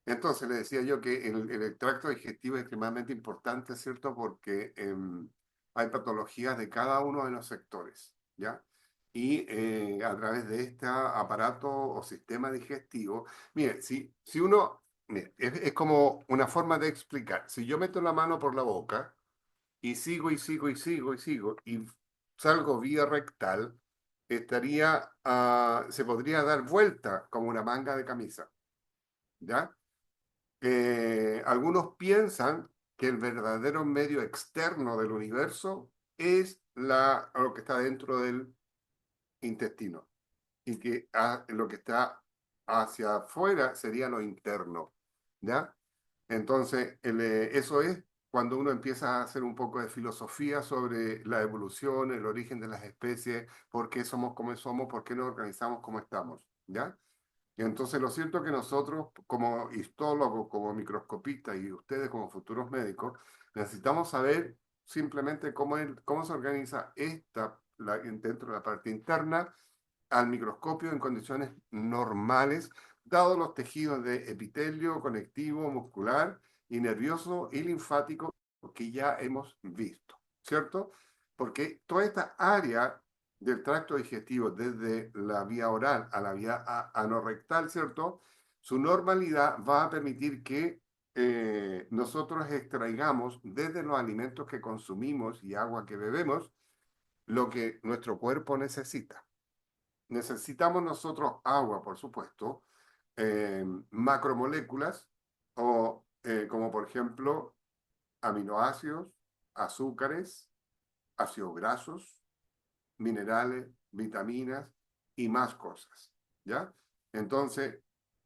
Entonces le decía yo que el tracto digestivo es extremadamente importante, ¿cierto? Porque hay patologías de cada uno de los sectores, ¿ya? Y a través de este aparato o sistema digestivo, mire, si uno, mire, es como una forma de explicar. Si yo meto la mano por la boca y sigo y sigo y sigo y sigo y salgo vía rectal, se podría dar vuelta como una manga de camisa, ¿ya? Algunos piensan que el verdadero medio externo del universo es lo que está dentro del intestino y que lo que está hacia afuera sería lo interno, ¿ya? Entonces, eso es cuando uno empieza a hacer un poco de filosofía sobre la evolución, el origen de las especies, por qué somos como somos, por qué nos organizamos como estamos, ¿ya? Y entonces lo cierto es que nosotros, como histólogos, como microscopistas y ustedes como futuros médicos, necesitamos saber simplemente cómo se organiza dentro de la parte interna al microscopio en condiciones normales, dados los tejidos de epitelio, conectivo, muscular y nervioso y linfático que ya hemos visto, ¿cierto? Porque toda esta área del tracto digestivo, desde la vía oral a la vía anorrectal, ¿cierto? Su normalidad va a permitir que nosotros extraigamos desde los alimentos que consumimos y agua que bebemos lo que nuestro cuerpo necesita. Necesitamos nosotros agua, por supuesto, macromoléculas como por ejemplo aminoácidos, azúcares, ácidos grasos, minerales, vitaminas y más cosas, ¿ya? Entonces,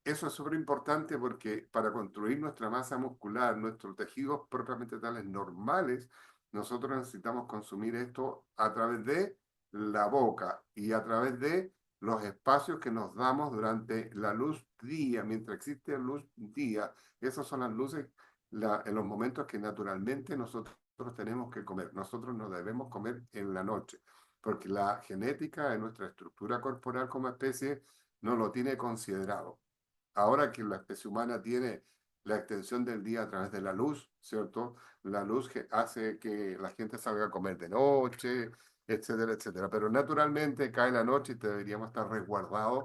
eso es súper importante porque para construir nuestra masa muscular, nuestros tejidos propiamente tales normales, nosotros necesitamos consumir esto a través de la boca y a través de los espacios que nos damos durante la luz día, mientras existe luz día, esas son las luces, en los momentos que naturalmente nosotros tenemos que comer. Nosotros no debemos comer en la noche porque la genética de nuestra estructura corporal como especie no lo tiene considerado. Ahora que la especie humana tiene la extensión del día a través de la luz, ¿cierto? La luz que hace que la gente salga a comer de noche, etcétera, etcétera. Pero naturalmente cae la noche y deberíamos estar resguardados,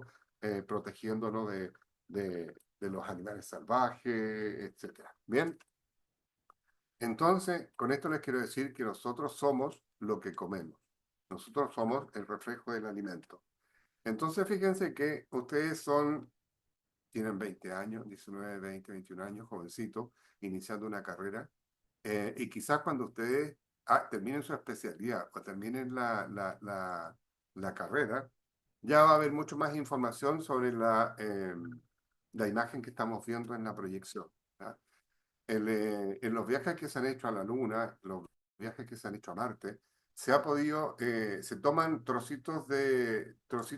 protegiéndonos de los animales salvajes, etcétera. Bien, entonces, con esto les quiero decir que nosotros somos lo que comemos. Nosotros somos el reflejo del alimento. Entonces, fíjense que tienen 20 años, 19, 20, 21 años, jovencitos, iniciando una carrera. Y quizás cuando ustedes terminen su especialidad o terminen la carrera, ya va a haber mucho más información sobre la imagen que estamos viendo en la proyección, ¿ya? En los viajes que se han hecho a la Luna, los viajes que se han hecho a Marte, se toman trocitos de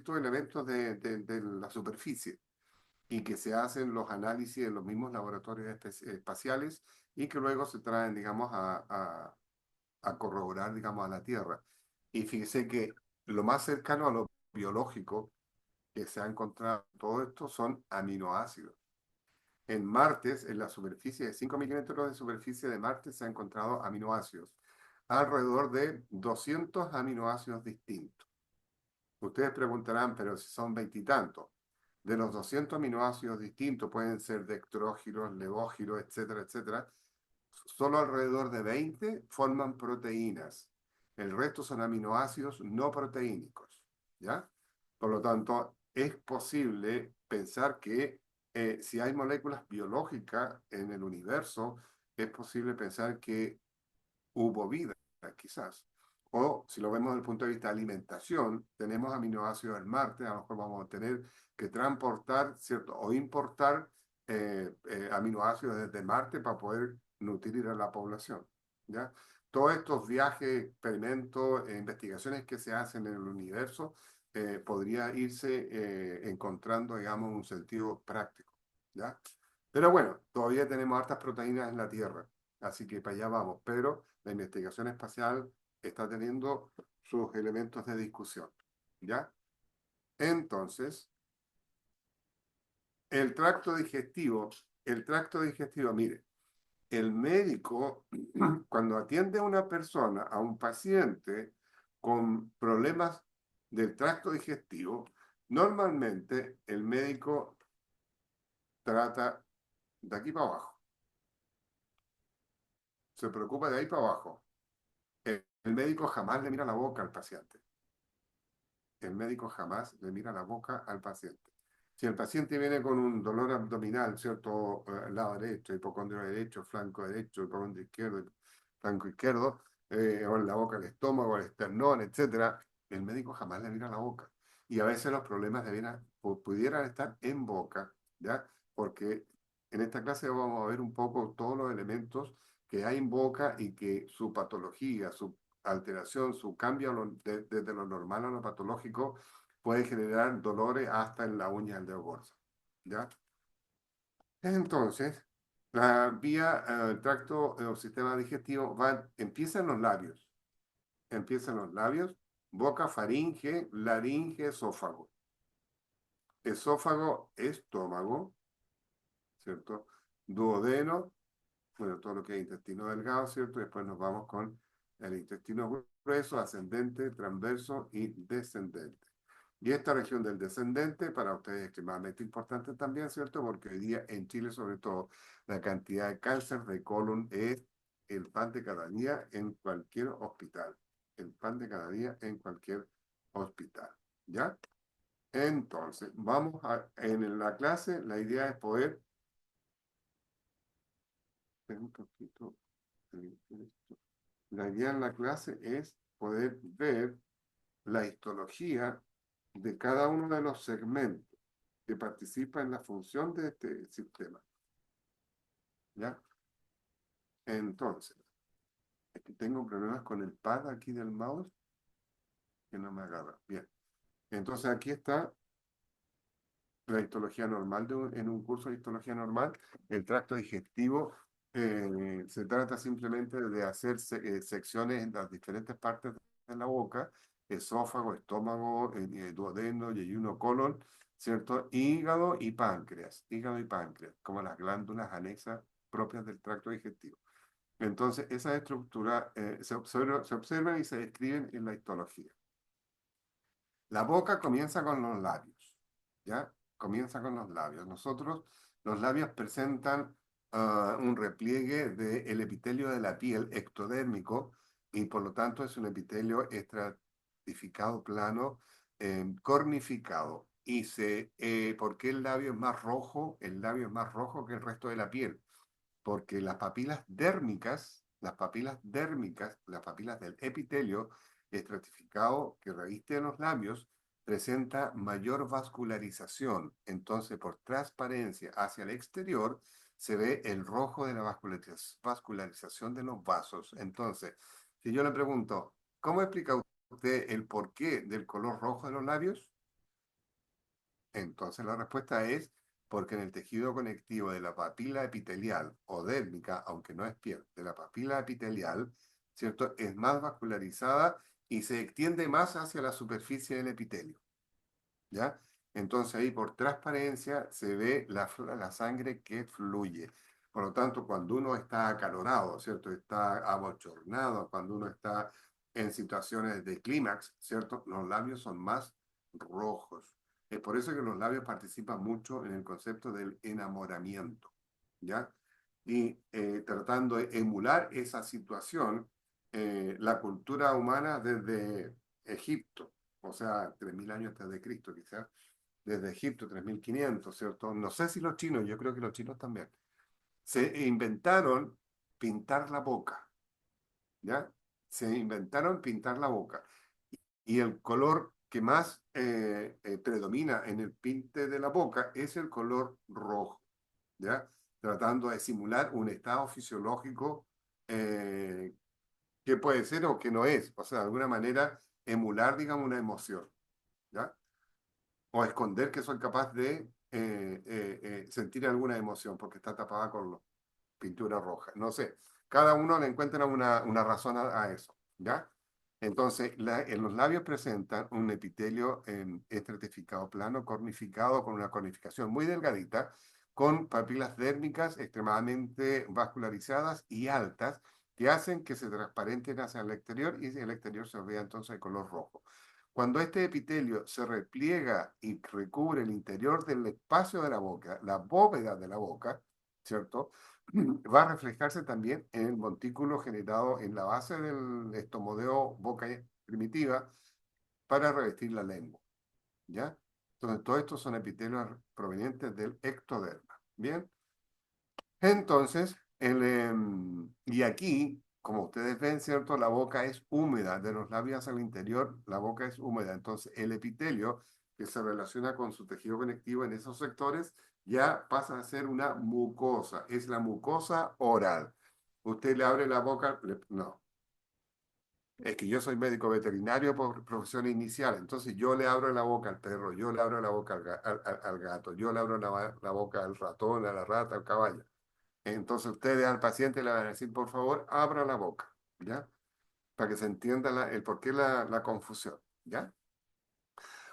elementos de la superficie y que se hacen los análisis en los mismos laboratorios espaciales y que luego se traen, digamos, a corroborar, digamos, a la Tierra. Y fíjese que lo más cercano a lo biológico que se ha encontrado todo esto son aminoácidos. En Marte, en la superficie de 5 milímetros de superficie de Marte, se han encontrado aminoácidos, alrededor de 200 aminoácidos distintos. Ustedes preguntarán, pero si son veintitantos. De los 200 aminoácidos distintos, pueden ser dextrógiros, levógiros, etcétera, etcétera, solo alrededor de 20 forman proteínas. El resto son aminoácidos no proteínicos, ¿ya? Por lo tanto, es posible pensar que si hay moléculas biológicas en el universo, es posible pensar que hubo vida, quizás. O si lo vemos desde el punto de vista de alimentación, tenemos aminoácidos en Marte, a lo mejor vamos a tener que transportar, ¿cierto? O importar aminoácidos desde Marte para poder nutrir a la población, ¿ya? Todos estos viajes, experimentos, investigaciones que se hacen en el universo, podría irse encontrando, digamos, un sentido práctico, ¿ya? Pero bueno, todavía tenemos hartas proteínas en la Tierra, así que para allá vamos, pero la investigación espacial está teniendo sus elementos de discusión, ¿ya? Entonces, el tracto digestivo el tracto digestivo, mire, el médico, cuando atiende a una persona, a un paciente con problemas del tracto digestivo, normalmente el médico trata de aquí para abajo, se preocupa de ahí para abajo. El médico jamás le mira la boca al paciente. El médico jamás le mira la boca al paciente. Si el paciente viene con un dolor abdominal, ¿cierto? Lado derecho, hipocondrio derecho, flanco derecho, hipocondrio izquierdo, flanco izquierdo, o en la boca el estómago, el esternón, etcétera, el médico jamás le mira la boca. Y a veces los problemas pudieran estar en boca, ¿ya? Porque en esta clase vamos a ver un poco todos los elementos que hay en boca y que su patología, su alteración, su cambio desde lo normal a lo patológico puede generar dolores hasta en la uña del dedo gordo. ¿Ya? Entonces, la vía, el tracto o sistema digestivo empieza en los labios. Empieza en los labios, boca, faringe, laringe, esófago. Esófago, estómago, ¿cierto? Duodeno, bueno, todo lo que es intestino delgado, ¿cierto? Después nos vamos con el intestino grueso, ascendente, transverso y descendente. Y esta región del descendente para ustedes es extremadamente importante también, ¿cierto? Porque hoy día en Chile, sobre todo, la cantidad de cáncer de colon es el pan de cada día en cualquier hospital. El pan de cada día en cualquier hospital. ¿Ya? Entonces, en la clase, la idea es poder, un poquito, la idea en la clase es poder ver la histología de cada uno de los segmentos que participa en la función de este sistema. ¿Ya? Entonces, es que tengo problemas con el pad aquí del mouse que no me agarra. Bien. Entonces aquí está la histología normal en un curso de histología normal. El tracto digestivo se trata simplemente de hacer secciones en las diferentes partes de la boca, esófago, estómago, duodeno, yeyuno, colon, ¿cierto? Hígado y páncreas, como las glándulas anexas propias del tracto digestivo. Entonces, esas estructuras se observan y se describen en la histología. La boca comienza con los labios, ¿ya? Comienza con los labios. Los labios presentan un repliegue del epitelio de la piel ectodérmico y por lo tanto es un epitelio estratificado plano, cornificado. ¿Por qué el labio es más rojo? El labio es más rojo que el resto de la piel porque las papilas del epitelio estratificado que reviste los labios, presenta mayor vascularización. Entonces, por transparencia hacia el exterior, se ve el rojo de la vascularización de los vasos. Entonces, si yo le pregunto, ¿cómo explica usted el porqué del color rojo de los labios? Entonces la respuesta es porque en el tejido conectivo de la papila epitelial o dérmica, aunque no es piel, de la papila epitelial, ¿cierto? Es más vascularizada y se extiende más hacia la superficie del epitelio, ¿ya? Entonces ahí por transparencia se ve la sangre que fluye. Por lo tanto, cuando uno está acalorado, ¿cierto? Está abochornado, cuando uno está en situaciones de clímax, ¿cierto? Los labios son más rojos. Es por eso que los labios participan mucho en el concepto del enamoramiento, ¿ya? Y tratando de emular esa situación, la cultura humana desde Egipto, o sea, 3.000 años antes de Cristo, quizás, desde Egipto, 3.500, ¿cierto? No sé si los chinos, yo creo que los chinos también, se inventaron pintar la boca, ¿ya? Se inventaron pintar la boca. Y el color que más predomina en el pinte de la boca es el color rojo, ¿ya? Tratando de simular un estado fisiológico que puede ser o que no es, o sea, de alguna manera emular, digamos, una emoción, ¿ya? O esconder que soy capaz de sentir alguna emoción porque está tapada con pintura roja. No sé, cada uno le encuentra una razón a eso, ¿ya? Entonces, en los labios presentan un epitelio estratificado plano, cornificado, con una cornificación muy delgadita, con papilas dérmicas extremadamente vascularizadas y altas que hacen que se transparenten hacia el exterior y el exterior se vea entonces de color rojo. Cuando este epitelio se repliega y recubre el interior del espacio de la boca, la bóveda de la boca, ¿cierto? Va a reflejarse también en el montículo generado en la base del estomodeo boca primitiva para revestir la lengua, ¿ya? Entonces, todos estos son epitelios provenientes del ectoderma, ¿bien? Entonces, y aquí, como ustedes ven, ¿cierto? La boca es húmeda, de los labios al interior, la boca es húmeda. Entonces, el epitelio que se relaciona con su tejido conectivo en esos sectores ya pasa a ser una mucosa, es la mucosa oral. Usted le abre la boca, no, es que yo soy médico veterinario por profesión inicial, entonces yo le abro la boca al perro, yo le abro la boca al gato, yo le abro la boca al ratón, a la rata, al caballo. Entonces ustedes al paciente le van a decir, por favor, abra la boca, ¿ya? Para que se entienda el por qué la confusión, ¿ya?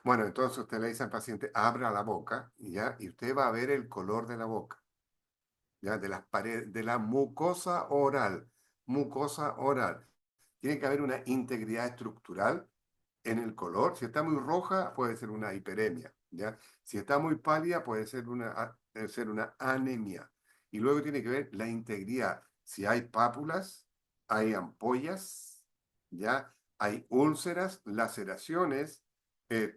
Bueno, entonces usted le dice al paciente, abra la boca, ¿ya? Y usted va a ver el color de la boca, ¿ya? De las paredes, de la mucosa oral, mucosa oral. Tiene que haber una integridad estructural en el color. Si está muy roja, puede ser una hiperemia, ¿ya? Si está muy pálida, puede ser una anemia. Y luego tiene que ver la integridad. Si hay pápulas, hay ampollas, ¿ya? Hay úlceras, laceraciones,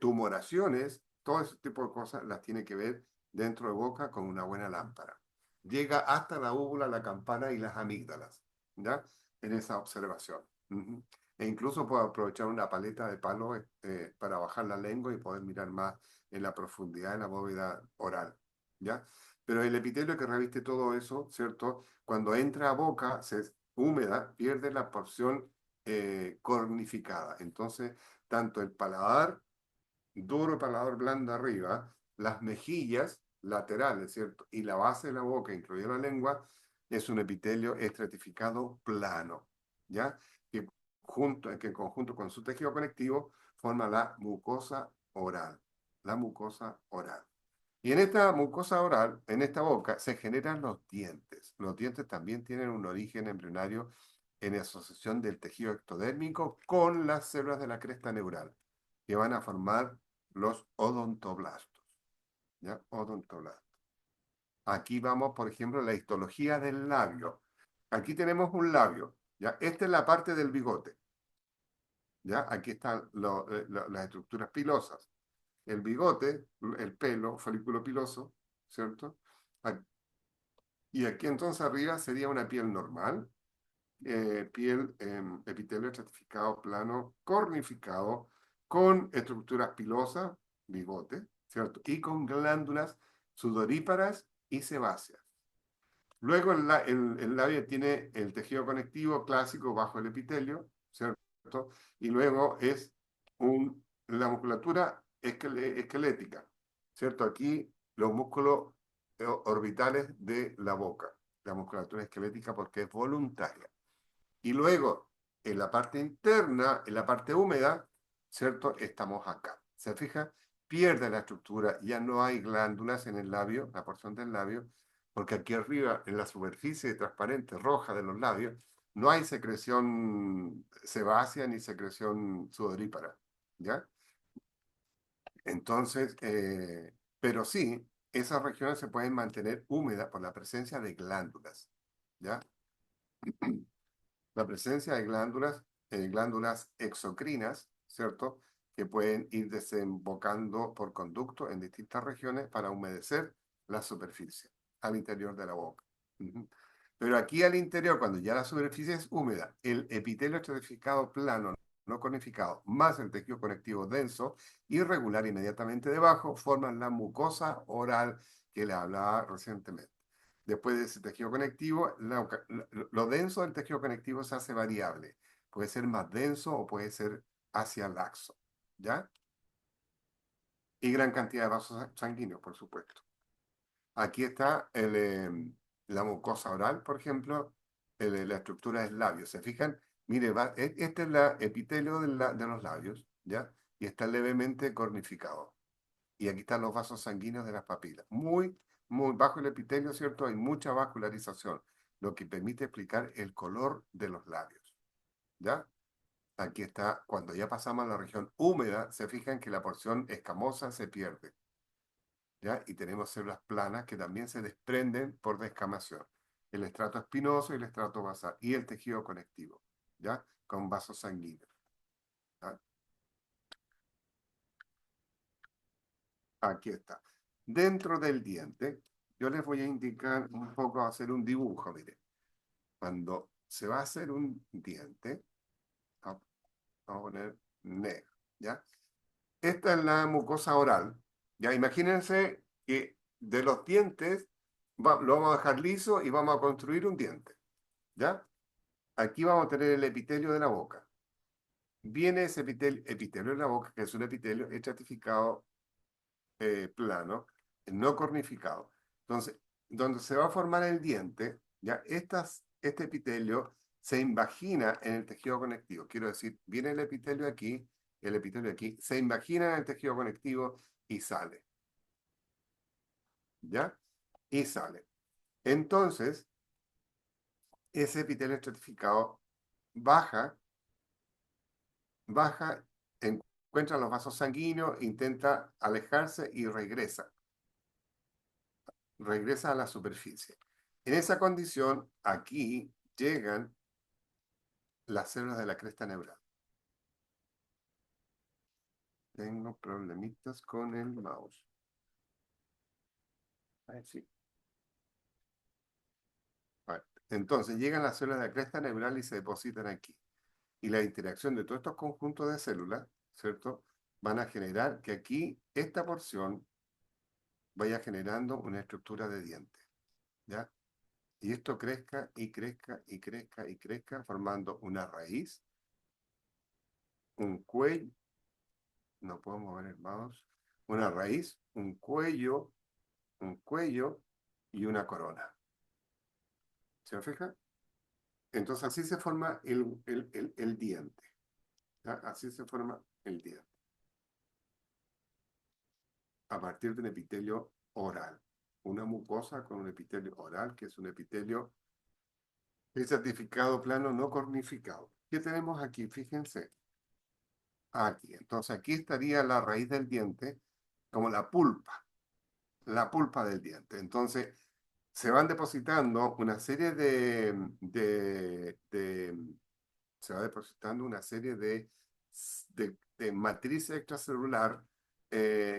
tumoraciones, todo ese tipo de cosas las tiene que ver dentro de boca con una buena lámpara. Llega hasta la úvula, la campana y las amígdalas, ¿ya? En esa observación. Ujú. E incluso puedo aprovechar una paleta de palo para bajar la lengua y poder mirar más en la profundidad de la bóveda oral, ¿ya? Pero el epitelio que reviste todo eso, ¿cierto? Cuando entra a boca, se húmeda, pierde la porción cornificada. Entonces, tanto el paladar duro, paladar blando arriba, las mejillas laterales, ¿cierto? Y la base de la boca, incluida la lengua, es un epitelio estratificado plano, ¿ya? Que en conjunto con su tejido conectivo forma la mucosa oral, la mucosa oral. Y en esta mucosa oral, en esta boca, se generan los dientes. Los dientes también tienen un origen embrionario en asociación del tejido ectodérmico con las células de la cresta neural, que van a formar los odontoblastos. ¿Ya? Odontoblastos. Aquí vamos, por ejemplo, a la histología del labio. Aquí tenemos un labio. ¿Ya? Esta es la parte del bigote. ¿Ya? Aquí están las estructuras pilosas. El bigote, el pelo, folículo piloso, ¿cierto? Y aquí entonces arriba sería una piel normal, piel, epitelio estratificado plano, cornificado, con estructuras pilosas, bigote, ¿cierto? Y con glándulas sudoríparas y sebáceas. Luego el labio tiene el tejido conectivo clásico bajo el epitelio, ¿cierto? Y luego es la musculatura esquelética, ¿cierto? Aquí los músculos orbitales de la boca, la musculatura esquelética porque es voluntaria. Y luego, en la parte interna, en la parte húmeda, ¿cierto? Estamos acá. ¿Se fija? Pierde la estructura, ya no hay glándulas en el labio, la porción del labio, porque aquí arriba, en la superficie transparente roja de los labios, no hay secreción sebácea ni secreción sudorípara, ¿ya? Entonces, pero sí, esas regiones se pueden mantener húmedas por la presencia de glándulas, ¿ya? La presencia de glándulas exocrinas, ¿cierto? Que pueden ir desembocando por conducto en distintas regiones para humedecer la superficie al interior de la boca. Ujú. Pero aquí al interior, cuando ya la superficie es húmeda, el epitelio estratificado plano, no conificado, más el tejido conectivo denso, irregular inmediatamente debajo, forman la mucosa oral que le hablaba recientemente. Después de ese tejido conectivo, lo denso del tejido conectivo se hace variable. Puede ser más denso o puede ser hacia laxo, ¿ya? Y gran cantidad de vasos sanguíneos, por supuesto. Aquí está la mucosa oral, por ejemplo, la estructura del labio. ¿Se fijan? Mire, este es el epitelio de los labios, ¿ya? Y está levemente cornificado. Y aquí están los vasos sanguíneos de las papilas. Muy, muy bajo el epitelio, ¿cierto? Hay mucha vascularización, lo que permite explicar el color de los labios, ¿ya? Aquí está, cuando ya pasamos a la región húmeda, se fijan que la porción escamosa se pierde, ¿ya? Y tenemos células planas que también se desprenden por descamación. El estrato espinoso y el estrato basal y el tejido conectivo, ¿ya? Con vasos sanguíneos. ¿Ya? Aquí está. Dentro del diente, yo les voy a indicar un poco, hacer un dibujo, mire. Cuando se va a hacer un diente, vamos a poner negro, ¿ya? Esta es la mucosa oral, ¿ya? Imagínense que de los dientes lo vamos a dejar liso y vamos a construir un diente, ¿ya? Aquí vamos a tener el epitelio de la boca. Viene ese epitelio de la boca, que es un epitelio estratificado plano, no cornificado. Entonces, donde se va a formar el diente, ya este epitelio se invagina en el tejido conectivo. Quiero decir, viene el epitelio aquí, se invagina en el tejido conectivo y sale, ¿ya? Y sale. Entonces, ese epitelio estratificado baja, baja, encuentra los vasos sanguíneos, intenta alejarse y regresa a la superficie. En esa condición, aquí llegan las células de la cresta neural. Tengo problemitas con el mouse. Ahí sí. Vale. Entonces, llegan las células de la cresta neural y se depositan aquí. Y la interacción de todos estos conjuntos de células, ¿cierto? Van a generar que aquí esta porción vaya generando una estructura de diente, ¿ya? Y esto crezca y crezca y crezca y crezca, formando una raíz, un cuello, no puedo mover el mouse, una raíz, un cuello y una corona. ¿Se fija? Entonces así se forma el diente. ¿Ya? Así se forma el diente. A partir de un epitelio oral. Una mucosa con un epitelio oral, que es un epitelio certificado plano no cornificado. ¿Qué tenemos aquí? Fíjense. Aquí. Entonces aquí estaría la raíz del diente como la pulpa del diente. Entonces se van depositando una serie se va depositando una serie de matriz extracelular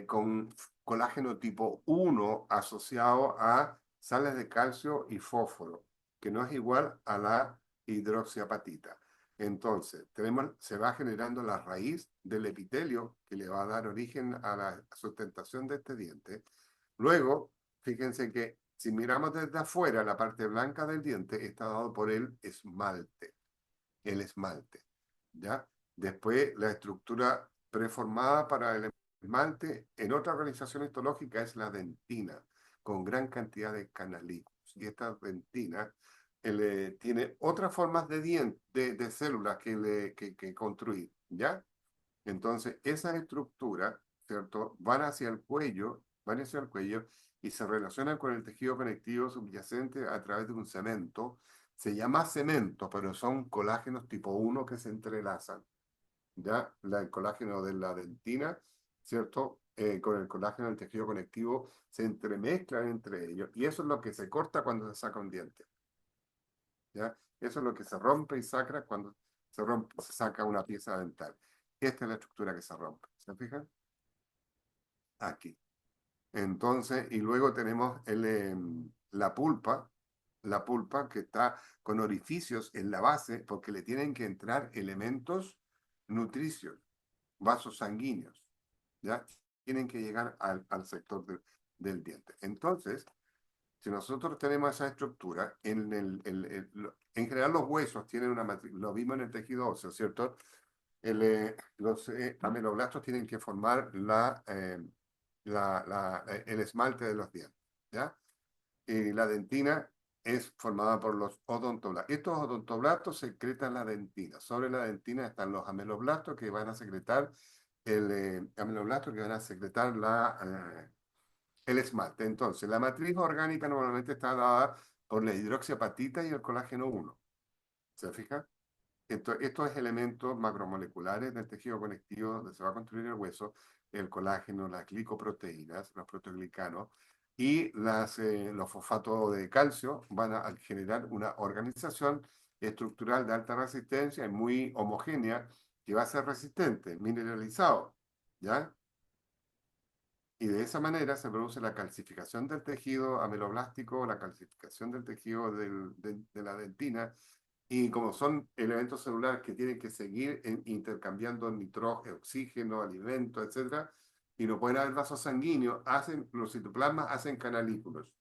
con colágeno tipo 1 asociado a sales de calcio y fósforo, que no es igual a la hidroxiapatita. Entonces, se va generando la raíz del epitelio que le va a dar origen a la sustentación de este diente. Luego, fíjense que si miramos desde afuera, la parte blanca del diente está dado por el esmalte, ¿ya? Después, la estructura preformada para el esmalte en otra organización histológica es la dentina, con gran cantidad de canalículos. Y esta dentina tiene otras formas de células que construir, ¿ya? Entonces, esas estructuras, ¿cierto? Van hacia el cuello y se relacionan con el tejido conectivo subyacente a través de un cemento. Se llama cemento, pero son colágenos tipo 1 que se entrelazan, ¿ya? El colágeno de la dentina, ¿cierto? Con el colágeno del tejido conectivo se entremezclan entre ellos y eso es lo que se corta cuando se saca un diente, ¿ya? Eso es lo que se rompe y saca cuando se saca una pieza dental. Esta es la estructura que se rompe. ¿Se fijan? Aquí. Entonces, y luego tenemos la pulpa que está con orificios en la base porque le tienen que entrar elementos nutricios, vasos sanguíneos, ¿ya? Tienen que llegar al sector del diente. Entonces, si nosotros tenemos esa estructura, en general los huesos tienen una matriz, lo vimos en el tejido óseo, ¿cierto? Los ameloblastos tienen que formar el esmalte de los dientes, ¿ya? Y la dentina es formada por los odontoblastos. Estos odontoblastos secretan la dentina. Sobre la dentina están los ameloblastos que van a secretar ameloblastos que van a secretar el esmalte. Entonces, la matriz orgánica normalmente está dada por la hidroxiapatita y el colágeno 1. ¿Se fija? Estos elementos macromoleculares del tejido conectivo donde se va a construir el hueso, el colágeno, las glicoproteínas, los proteoglicanos y los fosfatos de calcio van a generar una organización estructural de alta resistencia y muy homogénea que va a ser resistente, mineralizado, ¿ya? Y de esa manera se produce la calcificación del tejido ameloblástico, la calcificación del tejido de la dentina, y como son elementos celulares que tienen que seguir intercambiando nitrógeno, oxígeno, alimento, etcétera, y no pueden haber vasos sanguíneos, los citoplasmas hacen canalículos,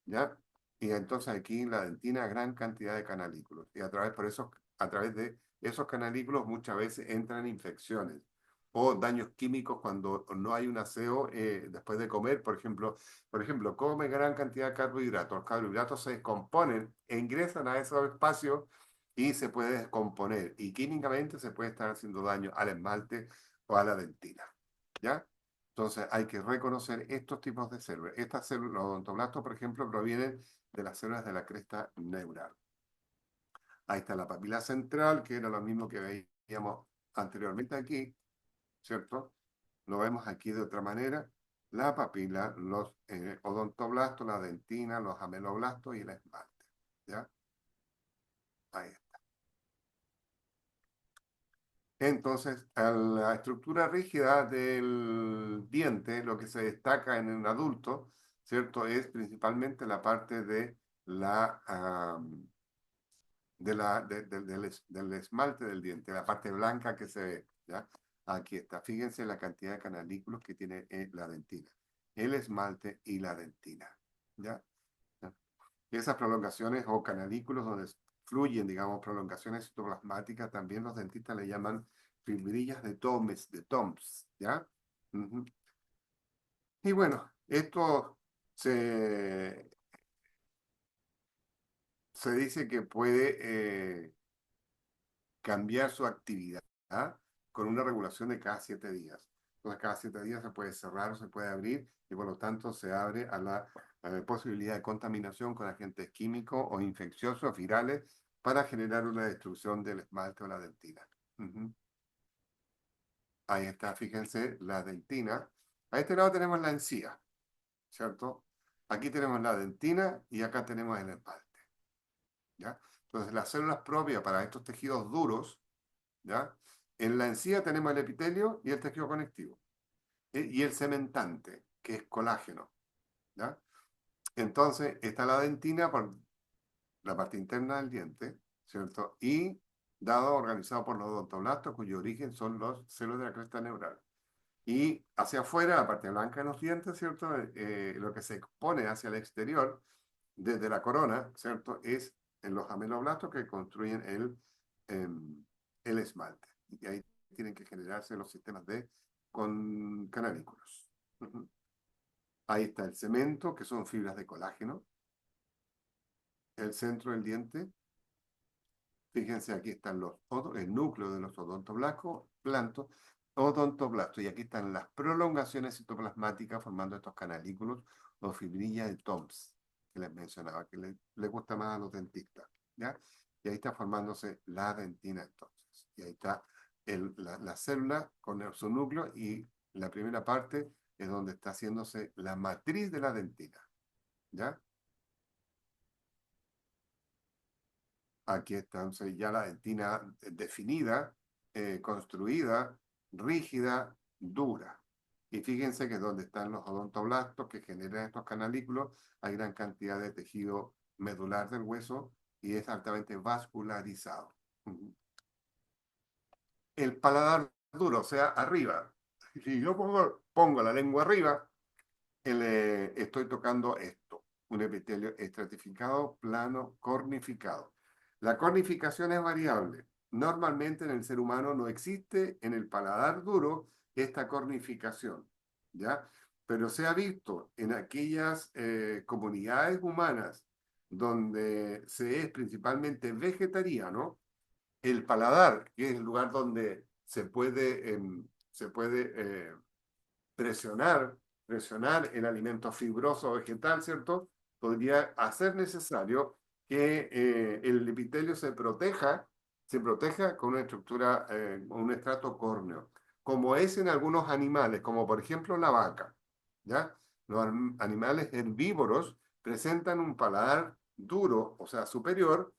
¿ya? Y entonces aquí en la dentina gran cantidad de canalículos. Y a través de esos canalículos muchas veces entran infecciones o daños químicos cuando no hay un aseo después de comer. Por ejemplo, come gran cantidad de carbohidratos. Los carbohidratos se descomponen e ingresan a esos espacios y se puede descomponer. Y químicamente se puede estar haciendo daño al esmalte o a la dentina. ¿Ya? Entonces hay que reconocer estos tipos de células. Estas células, los odontoblastos, por ejemplo, provienen de las células de la cresta neural. Ahí está la papila central, que era lo mismo que veíamos anteriormente aquí, ¿cierto? Lo vemos aquí de otra manera. La papila, los odontoblastos, la dentina, los ameloblastos y el esmalte. ¿Ya? Ahí está. Entonces, a la estructura rígida del diente, lo que se destaca en un adulto, ¿cierto? Es principalmente la parte de la, del esmalte del diente, la parte blanca que se ve, ¿ya? Aquí está. Fíjense la cantidad de canalículos que tiene la dentina, el esmalte y la dentina, ¿ya? ¿Ya? Esas prolongaciones o canalículos donde fluyen, digamos, prolongaciones citoplasmáticas, también los dentistas le llaman fibrillas de Toms, ¿ya? Ujú. Y bueno, esto se, se dice que puede cambiar su actividad, ¿ah? Con una regulación de cada 7 días. Entonces, cada 7 días se puede cerrar o se puede abrir y por lo tanto se abre a la posibilidad de contaminación con agentes químicos o infecciosos virales para generar una destrucción del esmalte o la dentina. Ujú. Ahí está, fíjense, la dentina. A este lado tenemos la encía, ¿cierto? Aquí tenemos la dentina y acá tenemos el esmalte, ¿ya? Entonces, las células propias para estos tejidos duros, ¿ya? En la encía tenemos el epitelio y el tejido conectivo, y el cementante, que es colágeno, ¿ya? Entonces, está la dentina por la parte interna del diente, ¿cierto? Y dado organizado por los odontoblastos, cuyo origen son los celos de la cresta neural. Y hacia afuera, la parte blanca de los dientes, ¿cierto? Lo que se expone hacia el exterior, desde la corona, ¿cierto? Es en los ameloblastos que construyen el esmalte. Y ahí tienen que generarse los sistemas con canalículos. Ujú. Ahí está el cemento, que son fibras de colágeno. El centro del diente. Fíjense, aquí están el núcleo de los odontoblastos, y aquí están las prolongaciones citoplasmáticas formando estos canalículos o fibrillas de Toms, que les mencionaba, que le gusta más a los dentistas, ¿ya? Y ahí está formándose la dentina entonces. Y ahí está la célula con su núcleo y la primera parte es donde está haciéndose la matriz de la dentina, ¿ya? Aquí está entonces ya la dentina definida, construida, rígida, dura. Y fíjense que donde están los odontoblastos que generan estos canalículos, hay gran cantidad de tejido medular del hueso y es altamente vascularizado. Ujú. El paladar duro, o sea, arriba. Si yo pongo la lengua arriba, estoy tocando esto, un epitelio estratificado, plano, cornificado. La cornificación es variable. Normalmente en el ser humano no existe en el paladar duro esta cornificación, ¿ya? Pero se ha visto en aquellas comunidades humanas donde se es principalmente vegetariano, el paladar, que es el lugar donde se puede presionar presionar el alimento fibroso vegetal, ¿cierto? Podría hacer necesario que el epitelio se proteja con una estructura, un estrato córneo, como es en algunos animales, como por ejemplo la vaca, ¿ya? Los animales herbívoros presentan un paladar duro, o sea, superior,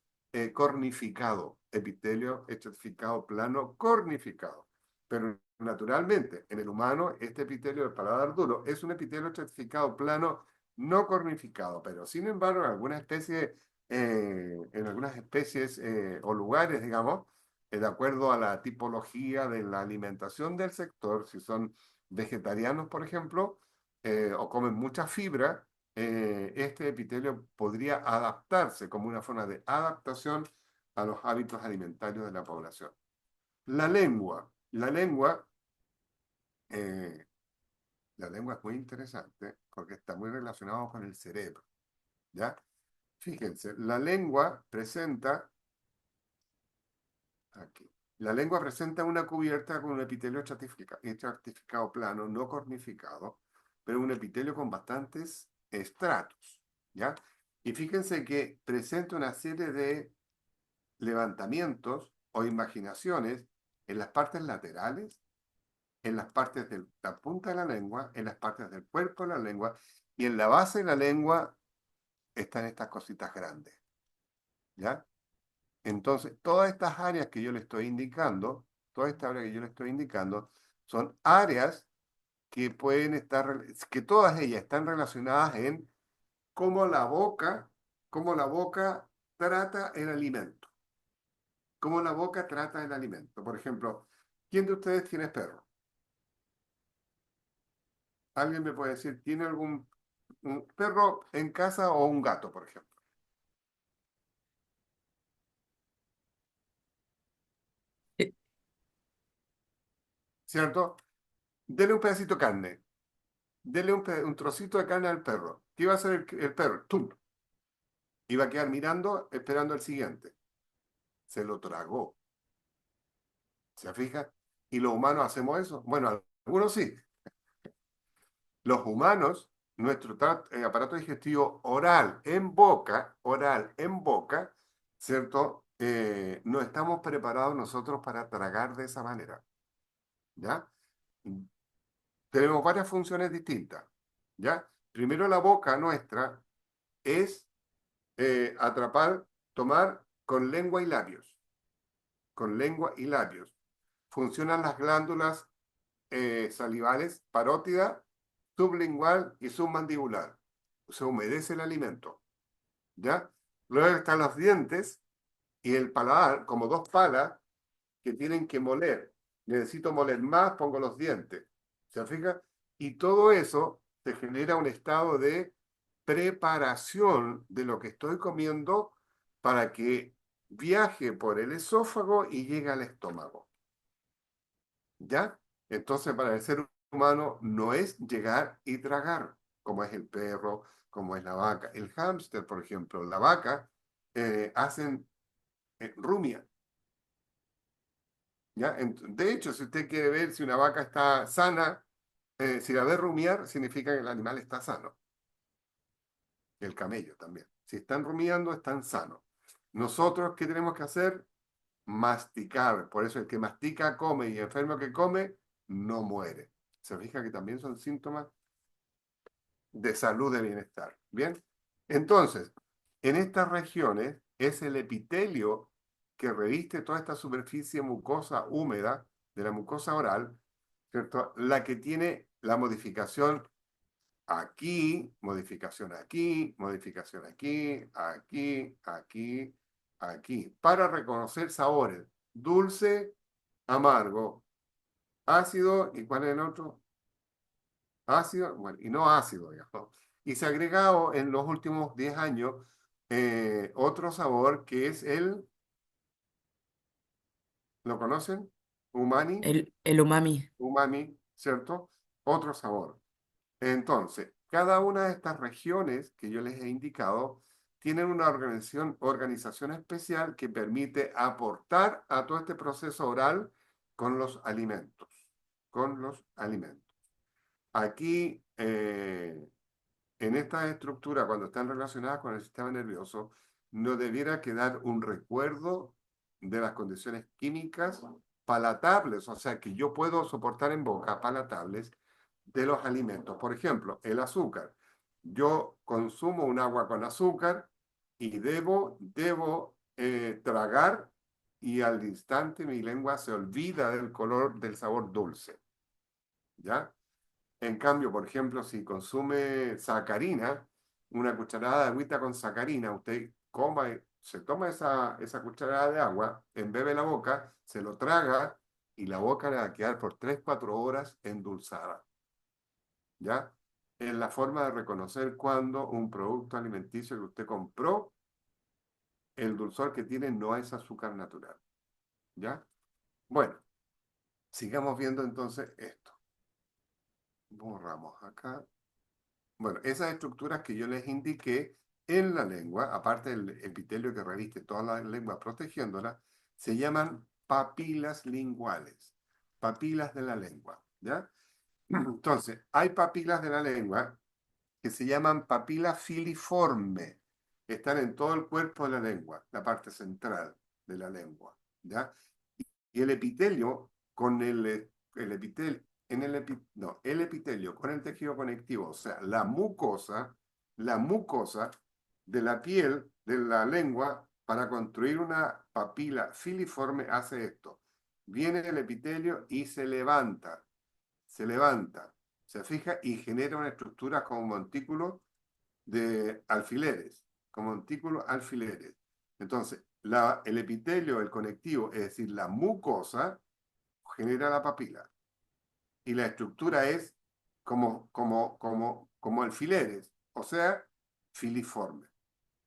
cornificado, epitelio estratificado plano cornificado. Pero naturalmente, en el humano, este epitelio del paladar duro es un epitelio estratificado plano no cornificado, pero sin embargo, en algunas especies o lugares, digamos, de acuerdo a la tipología de la alimentación del sector, si son vegetarianos, por ejemplo, o comen mucha fibra, este epitelio podría adaptarse como una forma de adaptación a los hábitos alimentarios de la población. La lengua, eh, la lengua es muy interesante porque está muy relacionado con el cerebro, ¿ya? Fíjense, aquí, la lengua presenta una cubierta con un epitelio estratificado plano, no cornificado, pero un epitelio con bastantes estratos, ¿ya? Y fíjense que presenta una serie de levantamientos o imaginaciones en las partes laterales, en las partes de la punta de la lengua, en las partes del cuerpo de la lengua, y en la base de la lengua están estas cositas grandes, ¿ya? Entonces, todas estas áreas que yo le estoy indicando, todas estas áreas que yo le estoy indicando, son áreas que pueden estar, que todas ellas están relacionadas en cómo cómo la boca trata el alimento, cómo la boca trata el alimento. Por ejemplo, ¿quién de ustedes tiene perro? ¿Alguien me puede decir, tiene algún un perro en casa o un gato, por ejemplo? Eh, ¿Cierto? Dele un pedacito de carne, dele un trocito de carne al perro. ¿Qué va a hacer el perro? ¡Tum! Iba a quedar mirando, esperando al siguiente. Se lo tragó. ¿Se fija? ¿Y los humanos hacemos eso? Bueno, algunos sí. Los humanos, nuestro aparato digestivo oral en boca, ¿cierto? No estamos preparados nosotros para tragar de esa manera, ¿ya? Tenemos varias funciones distintas, ¿ya? Primero, la boca nuestra es atrapar, tomar con lengua y labios, con lengua y labios. Funcionan las glándulas salivales, parótida, sublingual y submandibular. Se humedece el alimento, ¿ya? Luego están los dientes y el paladar, como dos palas que tienen que moler. Necesito moler más, pongo los dientes. ¿Se fija? Y todo eso te genera un estado de preparación de lo que estoy comiendo para que viaje por el esófago y llegue al estómago. ¿Ya? Entonces, para el ser humano no es llegar y tragar, como es el perro, como es la vaca. El hámster, por ejemplo, la vaca, hacen rumia. ¿Ya? De hecho, si usted quiere ver si una vaca está sana, si la ve rumiar, significa que el animal está sano. El camello también. Si están rumiando, están sanos. Nosotros, ¿qué tenemos que hacer? Masticar. Por eso el que mastica come y el enfermo que come no muere. Se fija que también son síntomas de salud, de bienestar. Bien, entonces, en estas regiones es el epitelio que reviste toda esta superficie mucosa húmeda de la mucosa oral, ¿cierto? La que tiene la modificación aquí, modificación aquí, modificación aquí, aquí, aquí, aquí, para reconocer sabores: dulce, amargo, ácido, ¿y cuál es el otro? Ácido, bueno, y no ácido, digamos. Y se ha agregado en los últimos 10 años otro sabor que es ¿lo conocen? Umami, el umami. umami, ¿cierto? Otro sabor. Entonces, cada una de estas regiones que yo les he indicado tienen una organización especial que permite aportar a todo este proceso oral con los alimentos, con los alimentos. Aquí, en esta estructura, cuando están relacionadas con el sistema nervioso, nos debiera quedar un recuerdo de las condiciones químicas palatables, o sea, que yo puedo soportar en boca palatables de los alimentos. Por ejemplo, el azúcar. Yo consumo un agua con azúcar y debo tragar y al instante mi lengua se olvida del color del sabor dulce, ¿ya? En cambio, por ejemplo, si consume sacarina, una cucharada de agüita con sacarina, usted se toma esa cucharada de agua, embebe la boca, se lo traga y la boca le va a quedar por 3 4 horas endulzada, ¿ya? Es la forma de reconocer cuando un producto alimenticio que usted compró, el dulzor que tiene no es azúcar natural, ¿ya? Bueno, sigamos viendo entonces esto. Borramos acá. Bueno, esas estructuras que yo les indiqué en la lengua, aparte del epitelio que reviste toda la lengua protegiéndola, se llaman papilas linguales, papilas de la lengua, ¿ya? Entonces, hay papilas de la lengua que se llaman papilas filiforme, están en todo el cuerpo de la lengua, la parte central de la lengua, ¿ya? Y el epitelio con el epitelio, no, el epitelio con el tejido conectivo, o sea, la mucosa de la piel de la lengua para construir una papila filiforme hace esto. Viene el epitelio y se levanta, se fija y genera una estructura como montículo de alfileres, como montículos alfileres. Entonces, el epitelio, el conectivo, es decir, la mucosa, genera la papila. Y la estructura es como alfileres, o sea, filiforme.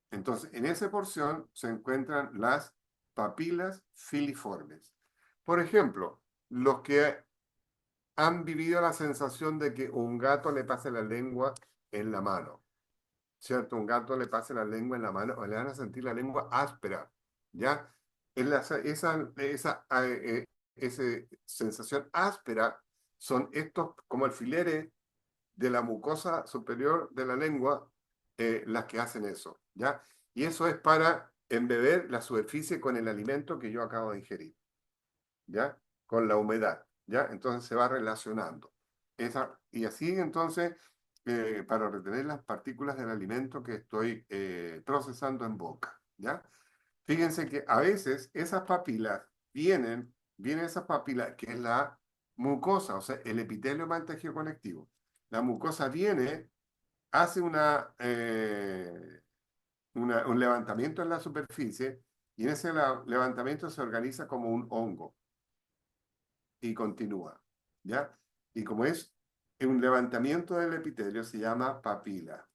Entonces, en esa porción se encuentran las papilas filiformes. Por ejemplo, los que han vivido la sensación de que un gato le pase la lengua en la mano. ¿Cierto? Un gato le pase la lengua en la mano o le van a sentir la lengua áspera, ¿ya? Esa sensación áspera son estos como alfileres de la mucosa superior de la lengua, las que hacen eso, ¿ya? Y eso es para embeber la superficie con el alimento que yo acabo de ingerir, ¿ya? Con la humedad, ¿ya? Entonces se va relacionando. Y así entonces, para retener las partículas del alimento que estoy procesando en boca, ¿ya? Fíjense que a veces esas papilas vienen esas papilas, que es la mucosa, o sea, el epitelio más el tejido conectivo. La mucosa viene, hace un levantamiento en la superficie y en ese levantamiento se organiza como un hongo y continúa, ¿ya? Y como es un levantamiento del epitelio, se llama papila.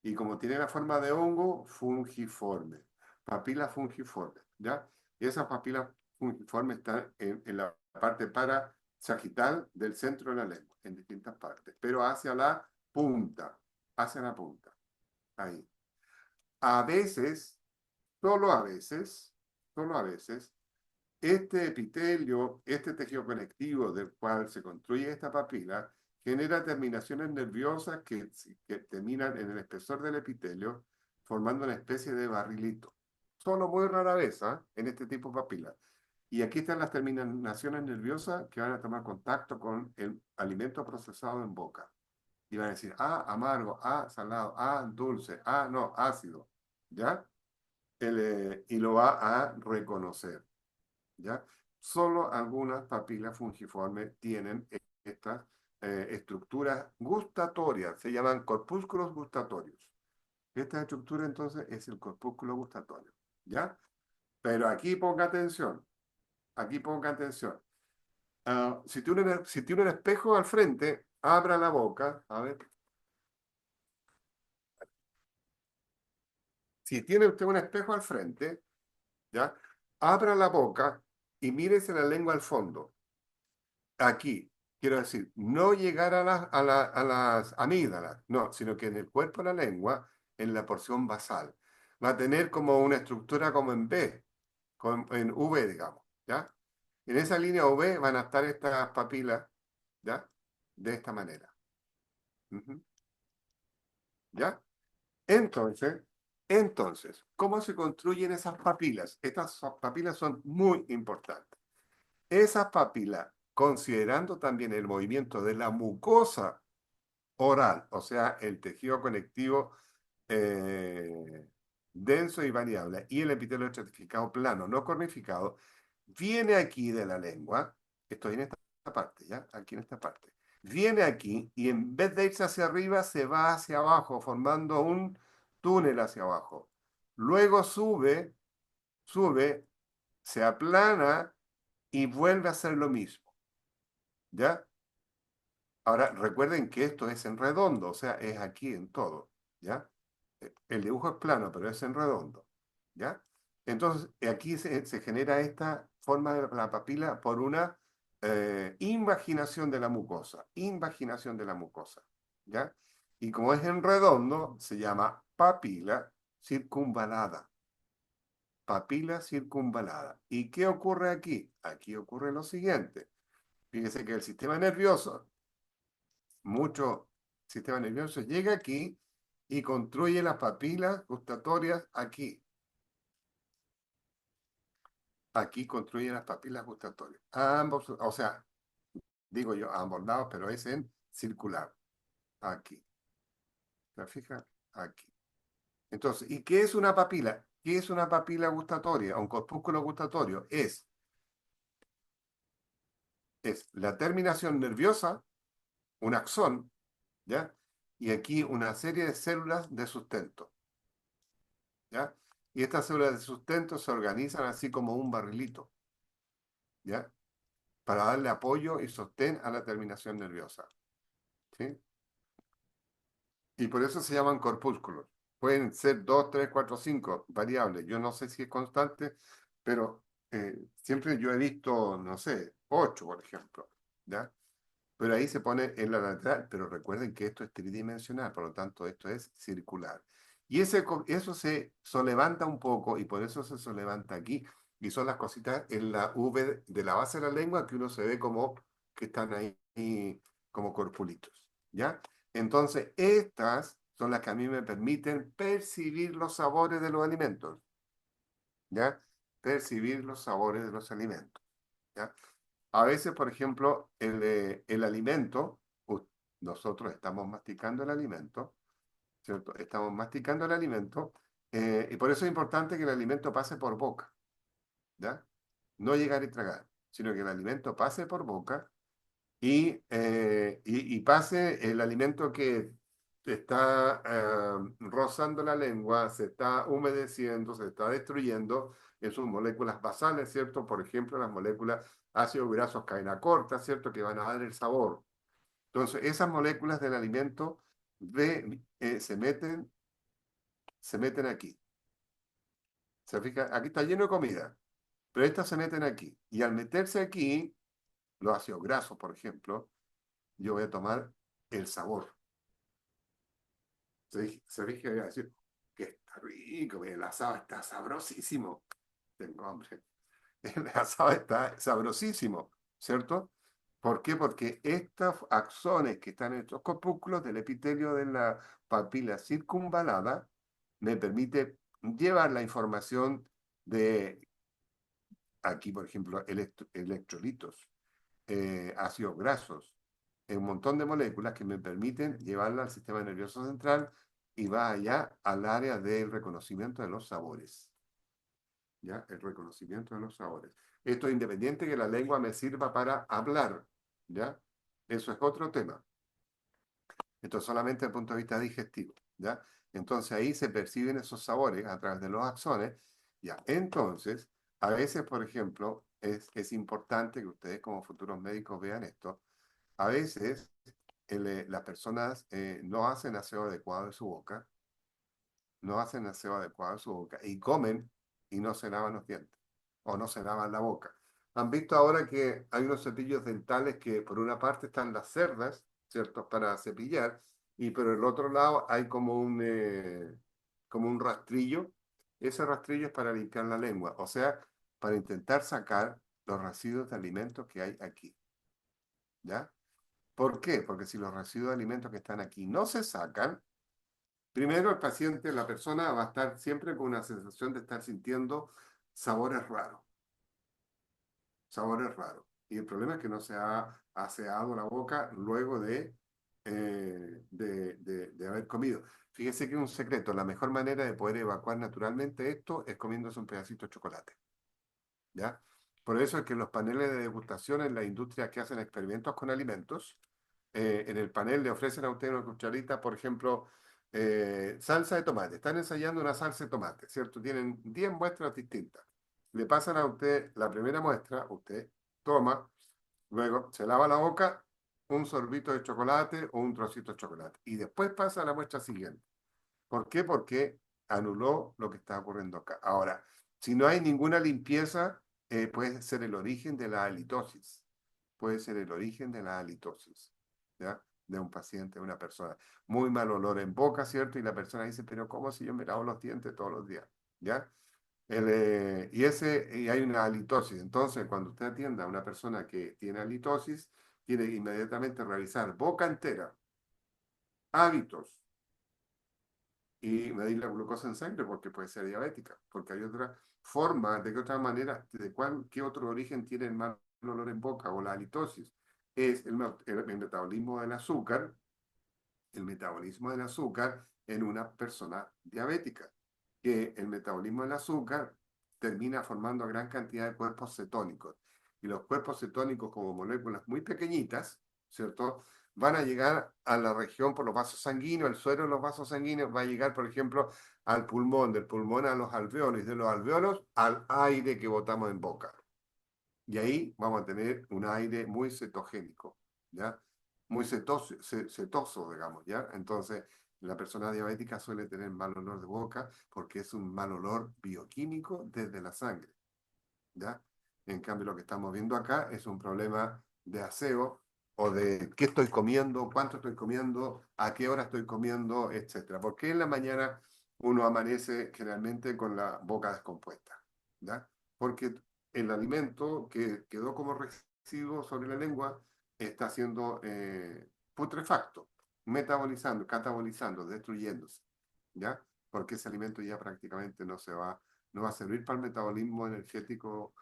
Y como tiene la forma de hongo, fungiforme. Papila fungiforme, ¿ya? Y esa papila fungiforme está en la parte parasagital del centro de la lengua, en distintas partes, pero hacia la punta, ahí. A veces, solo a veces, solo a veces, este epitelio, este tejido conectivo del cual se construye esta papila, genera terminaciones nerviosas que terminan en el espesor del epitelio, formando una especie de barrilito. Solo muy rara vez, ¿ah? En este tipo de papila. Y aquí están las terminaciones nerviosas que van a tomar contacto con el alimento procesado en boca. Y van a decir, ah, amargo, ah, salado, ah, dulce, ah, no, ácido. ¿Ya? Y lo va a reconocer. ¿Ya? Solo algunas papilas fungiformes tienen estas estructuras gustatorias, se llaman corpúsculos gustatorios. Esta estructura entonces es el corpúsculo gustatorio, ¿ya? Pero aquí ponga atención. Si tiene un espejo al frente, abra la boca, a ver, si tiene usted un espejo al frente, ¿ya? Abra la boca y mírese la lengua al fondo. Aquí, quiero decir, no llegar a las amígdalas, no, sino que en el cuerpo de la lengua, en la porción basal, va a tener como una estructura como en B, en V, digamos, ¿ya? En esa línea V van a estar estas papilas, ¿ya? De esta manera. Ujú. ¿Ya? Entonces, entonces, ¿cómo se construyen esas papilas? Papilas son muy importantes. Esas papilas, considerando también el movimiento de la mucosa oral, o sea, el tejido conectivo eh, denso y variable, y el epitelio estratificado plano, no cornificado, viene aquí de la lengua, estoy en esta parte, ¿ya? Aquí en esta parte. Viene aquí y en vez de irse hacia arriba, se va hacia abajo, formando un túnel hacia abajo. Luego sube, se aplana y vuelve a hacer lo mismo, ¿ya? Ahora, recuerden que esto es en redondo, o sea, es aquí en todo, ¿ya? El dibujo es plano, pero es en redondo, ¿ya? Entonces, aquí se genera esta forma de la papila por una invaginación de la mucosa, invaginación de la mucosa, ¿ya? Y como es en redondo, se llama papila circunvalada, papila circunvalada. ¿Y qué ocurre aquí? Aquí ocurre lo siguiente. Fíjese que el sistema nervioso mucho sistema nervioso llega aquí y construye las papilas gustatorias aquí. Aquí construye las papilas gustatorias. A ambos, o sea, digo yo a ambos lados, pero es en circular. Aquí. ¿Se fija? Aquí. Entonces, ¿y qué es una papila? ¿Qué es una papila gustatoria? Un corpúsculo gustatorio es la terminación nerviosa, un axón, ¿ya? Y aquí una serie de células de sustento. ¿Ya? Y estas células de sustento se organizan así como un barrilito, ¿ya? Para darle apoyo y sostén a la terminación nerviosa, ¿sí? Y por eso se llaman corpúsculos. Pueden ser 2, 3, 4, 5 variables. Yo no sé si es constante, pero siempre yo he visto, no sé, 8, por ejemplo, ¿ya? Pero ahí se pone en la lateral, pero recuerden que esto es tridimensional, por lo tanto esto es circular. Y eso se solevanta un poco y por eso se solevanta aquí. Y son las cositas en la V de la base de la lengua que uno se ve como que están ahí como corpulitos, ¿ya? Entonces, estas son las que a mí me permiten percibir los sabores de los alimentos, ¿ya? Percibir los sabores de los alimentos, ¿ya? A veces, por ejemplo, el alimento, nosotros estamos masticando el alimento, ¿cierto? Estamos masticando el alimento y por eso es importante que el alimento pase por boca, ¿ya? No llegar y tragar, sino que el alimento pase por boca y pase el alimento que está rozando la lengua, se está humedeciendo, se está destruyendo en sus moléculas basales, ¿cierto? Por ejemplo, las moléculas ácidos grasos cadena corta, ¿cierto? Que van a dar el sabor. Entonces, esas moléculas del alimento se meten aquí. ¿Se fija? Aquí está lleno de comida, pero estas se meten aquí. Y al meterse aquí, los ácidos grasos, por ejemplo, yo voy a tomar el sabor. Se dije, voy a decir que está rico, el asado está sabrosísimo. Tengo hambre. El asado está sabrosísimo, ¿cierto? ¿Por qué? Porque estos axones que están en estos corpúsculos del epitelio de la papila circunvalada me permite llevar la información de aquí, por ejemplo, electrolitos, ácidos grasos, un montón de moléculas que me permiten llevarla al sistema nervioso central y va allá al área del reconocimiento de los sabores, ¿ya? El reconocimiento de los sabores. Esto es independiente que la lengua me sirva para hablar, ¿ya? Eso es otro tema. Esto es solamente desde el punto de vista digestivo, ¿ya? Entonces ahí se perciben esos sabores a través de los axones, ¿ya? Entonces, a veces, por ejemplo, es importante que ustedes como futuros médicos vean esto. A veces las personas no hacen aseo adecuado de su boca, no hacen aseo adecuado de su boca y comen y no se lavan los dientes o no se lavan la boca. Han visto ahora que hay unos cepillos dentales que por una parte están las cerdas, ¿cierto? Para cepillar y por el otro lado hay como un rastrillo. Ese rastrillo es para limpiar la lengua, o sea, para intentar sacar los residuos de alimentos que hay aquí, ¿ya? ¿Por qué? Porque si los residuos de alimentos que están aquí no se sacan, primero el paciente, la persona va a estar siempre con una sensación de estar sintiendo sabores raros, sabores raros. Y el problema es que no se ha aseado la boca luego de haber comido. Fíjese que un secreto, la mejor manera de poder evacuar naturalmente esto es comiéndose un pedacito de chocolate. ¿Ya? Por eso es que en los paneles de degustación en la industria que hacen experimentos con alimentos, en el panel le ofrecen a usted una cucharita, por ejemplo, salsa de tomate. Están ensayando una salsa de tomate, ¿cierto? Tienen 10 muestras distintas. Le pasan a usted la primera muestra, usted toma, luego se lava la boca, un sorbito de chocolate o un trocito de chocolate. Y después pasa a la muestra siguiente. ¿Por qué? Porque anuló lo que está ocurriendo acá. Ahora, si no hay ninguna limpieza, puede ser el origen de la halitosis. Puede ser el origen de la halitosis, ¿ya? De un paciente, de una persona. Muy mal olor en boca, ¿cierto? Y la persona dice, pero ¿cómo si yo me lavo los dientes todos los días? ¿Ya? Y hay una halitosis. Entonces, cuando usted atienda a una persona que tiene halitosis, tiene que inmediatamente revisar boca entera, hábitos, y medir la glucosa en sangre porque puede ser diabética, porque hay otra forma, de qué otra manera, qué otro origen tiene el mal olor en boca o la halitosis. Es el metabolismo del azúcar, el metabolismo del azúcar en una persona diabética, que el metabolismo del azúcar termina formando gran cantidad de cuerpos cetónicos. Y los cuerpos cetónicos, como moléculas muy pequeñitas, ¿cierto? Van a llegar a la región por los vasos sanguíneos, el suero de los vasos sanguíneos va a llegar, por ejemplo, al pulmón, del pulmón a los alveolos, y de los alveolos al aire que botamos en boca. Y ahí vamos a tener un aire muy cetogénico, ¿ya? Muy cetoso, digamos, ¿ya? Entonces, la persona diabética suele tener mal olor de boca porque es un mal olor bioquímico desde la sangre, ¿ya? En cambio, lo que estamos viendo acá es un problema de aseo o de qué estoy comiendo, cuánto estoy comiendo, a qué hora estoy comiendo, etcétera. Porque en la mañana uno amanece generalmente con la boca descompuesta, ¿ya? Porque el alimento que quedó como residuo sobre la lengua está siendo putrefacto, metabolizando, catabolizando, destruyéndose, ¿ya? Porque ese alimento ya prácticamente no va a servir para el metabolismo energético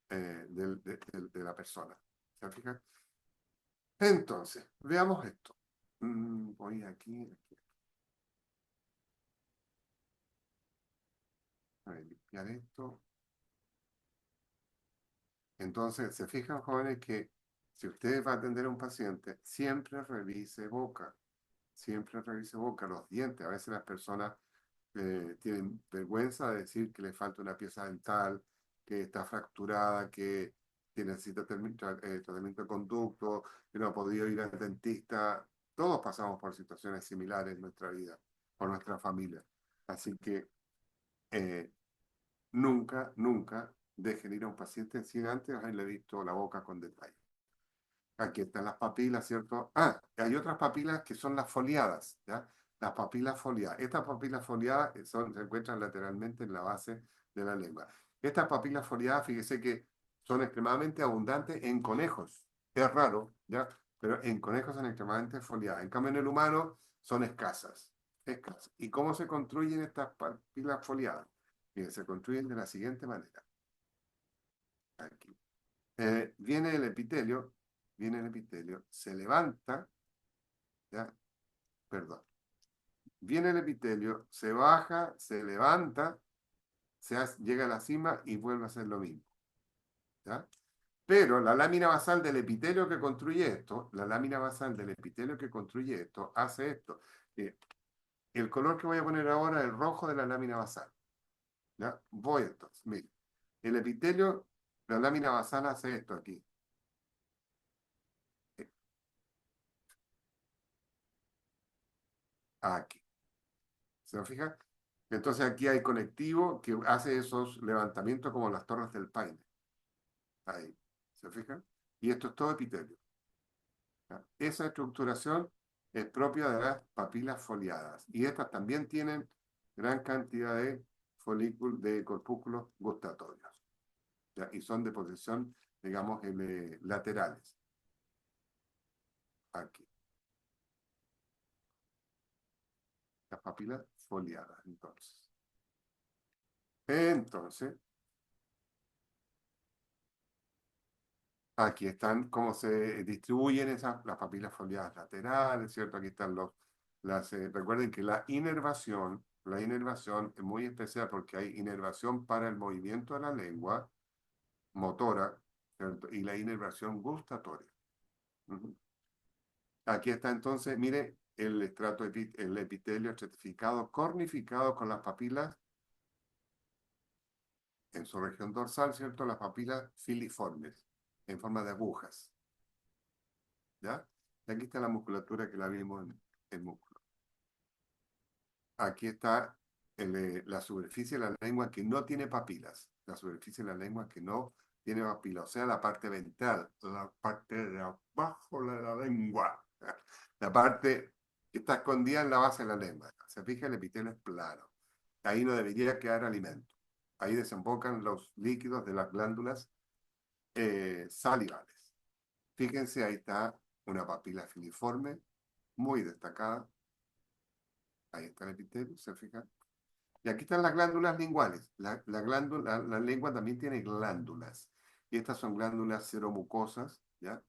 de la persona. ¿Se fijan? Entonces, veamos esto. Voy aquí, a ver, limpiar esto. Entonces, se fijan, jóvenes, que si usted va a atender a un paciente, siempre revise boca, los dientes. A veces las personas tienen vergüenza de decir que le falta una pieza dental, que está fracturada, que necesita tratamiento de conducto, que no ha podido ir al dentista. Todos pasamos por situaciones similares en nuestra vida, por nuestra familia. Así que eh, nunca dejen ir a un paciente sin antes haberle visto la boca con detalle. Aquí están las papilas, ¿cierto? Ah, hay otras papilas que son las foliadas, ¿ya? Las papilas foliadas. Estas papilas foliadas se encuentran lateralmente en la base de la lengua. Estas papilas foliadas, fíjese que son extremadamente abundantes en conejos. Es raro, ¿ya? Pero en conejos son extremadamente foliadas. En cambio, en el humano son escasas. Escasas. ¿Y cómo se construyen estas papilas foliadas? Bien, se construyen de la siguiente manera. Aquí. Viene el epitelio, se levanta, ¿ya? Perdón. Viene el epitelio, se baja, se levanta, llega a la cima y vuelve a hacer lo mismo, ¿ya? Pero la lámina basal del epitelio que construye esto, la lámina basal del epitelio que construye esto, hace esto. El color que voy a poner ahora es el rojo de la lámina basal, ¿ya? Voy entonces, mire. El epitelio, la lámina basal hace esto aquí. eh, Aquí. ¿Se lo fija? Entonces aquí hay conectivo que hace esos levantamientos como las torres del Paine. Ahí. ¿Se fijan? Y esto es todo epitelio. ¿Ya? Esa estructuración es propia de las papilas foliadas. Y estas también tienen gran cantidad de folículos, de corpúsculos gustatorios. ¿Ya? Y son de posición, digamos, laterales. aquí. Las papilas foliadas, entonces. Entonces, aquí están cómo se distribuyen las papilas foliadas laterales, ¿cierto? Aquí están recuerden que la inervación es muy especial porque hay inervación para el movimiento de la lengua, motora, ¿cierto? Y la inervación gustatoria. Ujú. Aquí está entonces, mire, el epitelio estratificado, cornificado con las papilas en su región dorsal, ¿cierto? Las papilas filiformes, en forma de agujas, ¿ya? Y aquí está la musculatura que la vimos en el músculo. Aquí está la superficie de la lengua que no tiene papilas, la superficie de la lengua que no tiene papilas, o sea, la parte ventral, la parte de abajo de la lengua, la parte que está escondida en la base de la lengua. Se fija, el epitelio es plano. Ahí no debería quedar alimento. Ahí desembocan los líquidos de las glándulas salivales. Fíjense, ahí está una papila filiforme, muy destacada. Ahí está el epitelio, ¿se fijan? Y aquí están las glándulas linguales. La lengua también tiene glándulas. Y estas son glándulas seromucosas, ¿ya?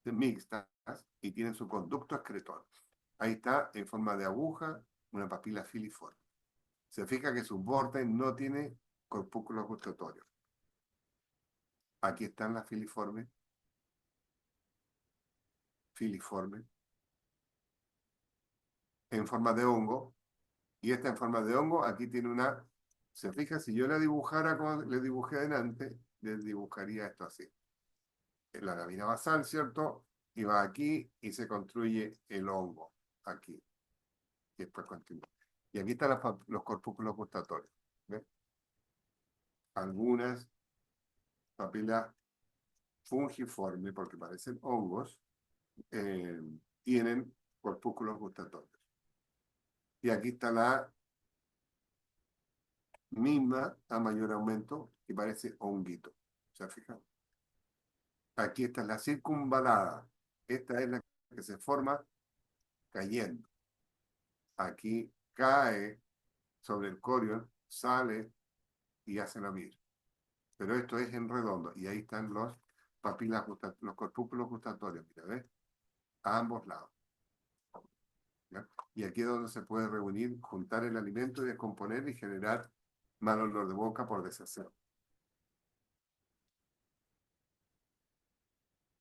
Mixtas, y tienen su conducto excretor. Ahí está, en forma de aguja, una papila filiforme. Se fija que su borde no tiene corpúsculos gustatorios. Aquí están las filiformes, en forma de hongo. Y esta en forma de hongo, aquí tiene una... Se fija, si yo la dibujara como le dibujé delante, le dibujaría esto así. La lámina basal, ¿cierto? Y va aquí y se construye el hongo, aquí. Y después continúa. Y aquí están los corpúsculos gustatorios. ¿Ves? Algunas papilas fungiformes, porque parecen hongos, eh, tienen corpúsculos gustatorios. Y aquí está la misma a mayor aumento que parece honguito. ¿Se fijan? Aquí está la circunvalada. Esta es la que se forma cayendo. Aquí cae sobre el corion, sale y hace lo mismo. Pero esto es en redondo. Y ahí están los corpúsculos gustatorios. Mira, ¿ves? A ambos lados. ¿Ya? Y aquí es donde se puede reunir, juntar el alimento y descomponer y generar mal olor de boca por deshacer.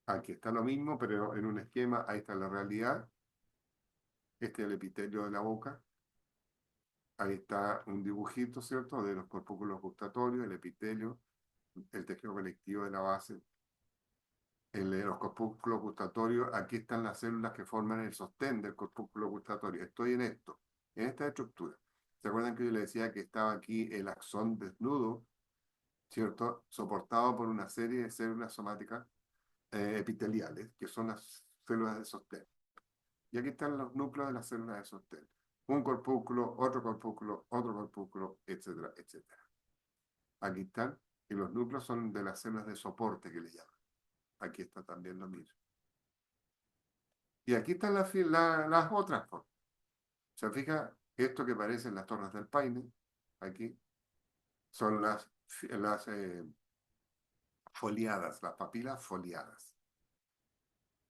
Aquí está lo mismo, pero en un esquema, ahí está la realidad. Este es el epitelio de la boca. Ahí está un dibujito, ¿cierto? De los corpúsculos gustatorios, el epitelio, el tejido conectivo de la base, los corpúsculos gustatorios. Aquí están las células que forman el sostén del corpúsculo gustatorio. Estoy en esta estructura. ¿Se acuerdan que yo les decía que estaba aquí el axón desnudo, ¿cierto? Soportado por una serie de células somáticas epiteliales, que son las células de sostén. Y aquí están los núcleos de las células de sostén. Un otro corpúsculo, etcétera, etcétera. Aquí están, y los núcleos son de las células de soporte que le llaman. Aquí está también lo mismo. Y aquí están las otras formas. ¿Se fija? Esto que parecen las torres del Paine, aquí, son las foliadas, las papilas foliadas.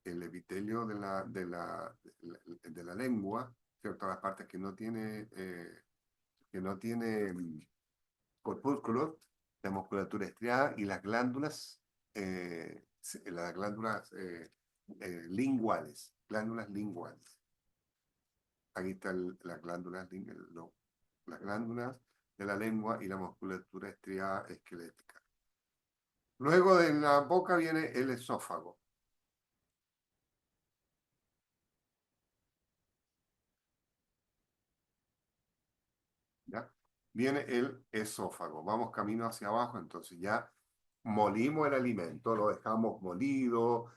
El epitelio de la lengua, ¿cierto? Las partes que no tiene corpúsculos, la musculatura estriada y las glándulas linguales, glándulas linguales. Aquí están las glándulas de la lengua y la musculatura estriada esquelética. Luego de la boca viene el esófago. ¿Ya? Viene el esófago. Vamos camino hacia abajo, entonces ya molimos el alimento, lo dejamos molido,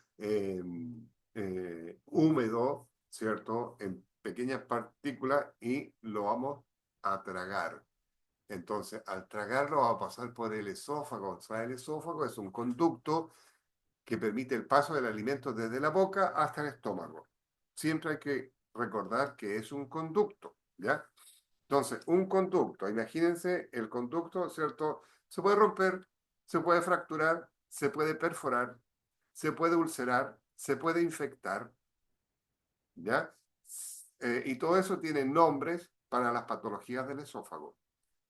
húmedo, ¿cierto? En pequeñas partículas y lo vamos a tragar. Entonces, al tragarlo va a pasar por el esófago. O sea, el esófago es un conducto que permite el paso del alimento desde la boca hasta el estómago. siempre hay que recordar que es un conducto, ¿ya? Entonces, un conducto, imagínense el conducto, ¿cierto? Se puede romper, se puede fracturar, se puede perforar, se puede ulcerar, se puede infectar, ¿ya? Y todo eso tiene nombres para las patologías del esófago.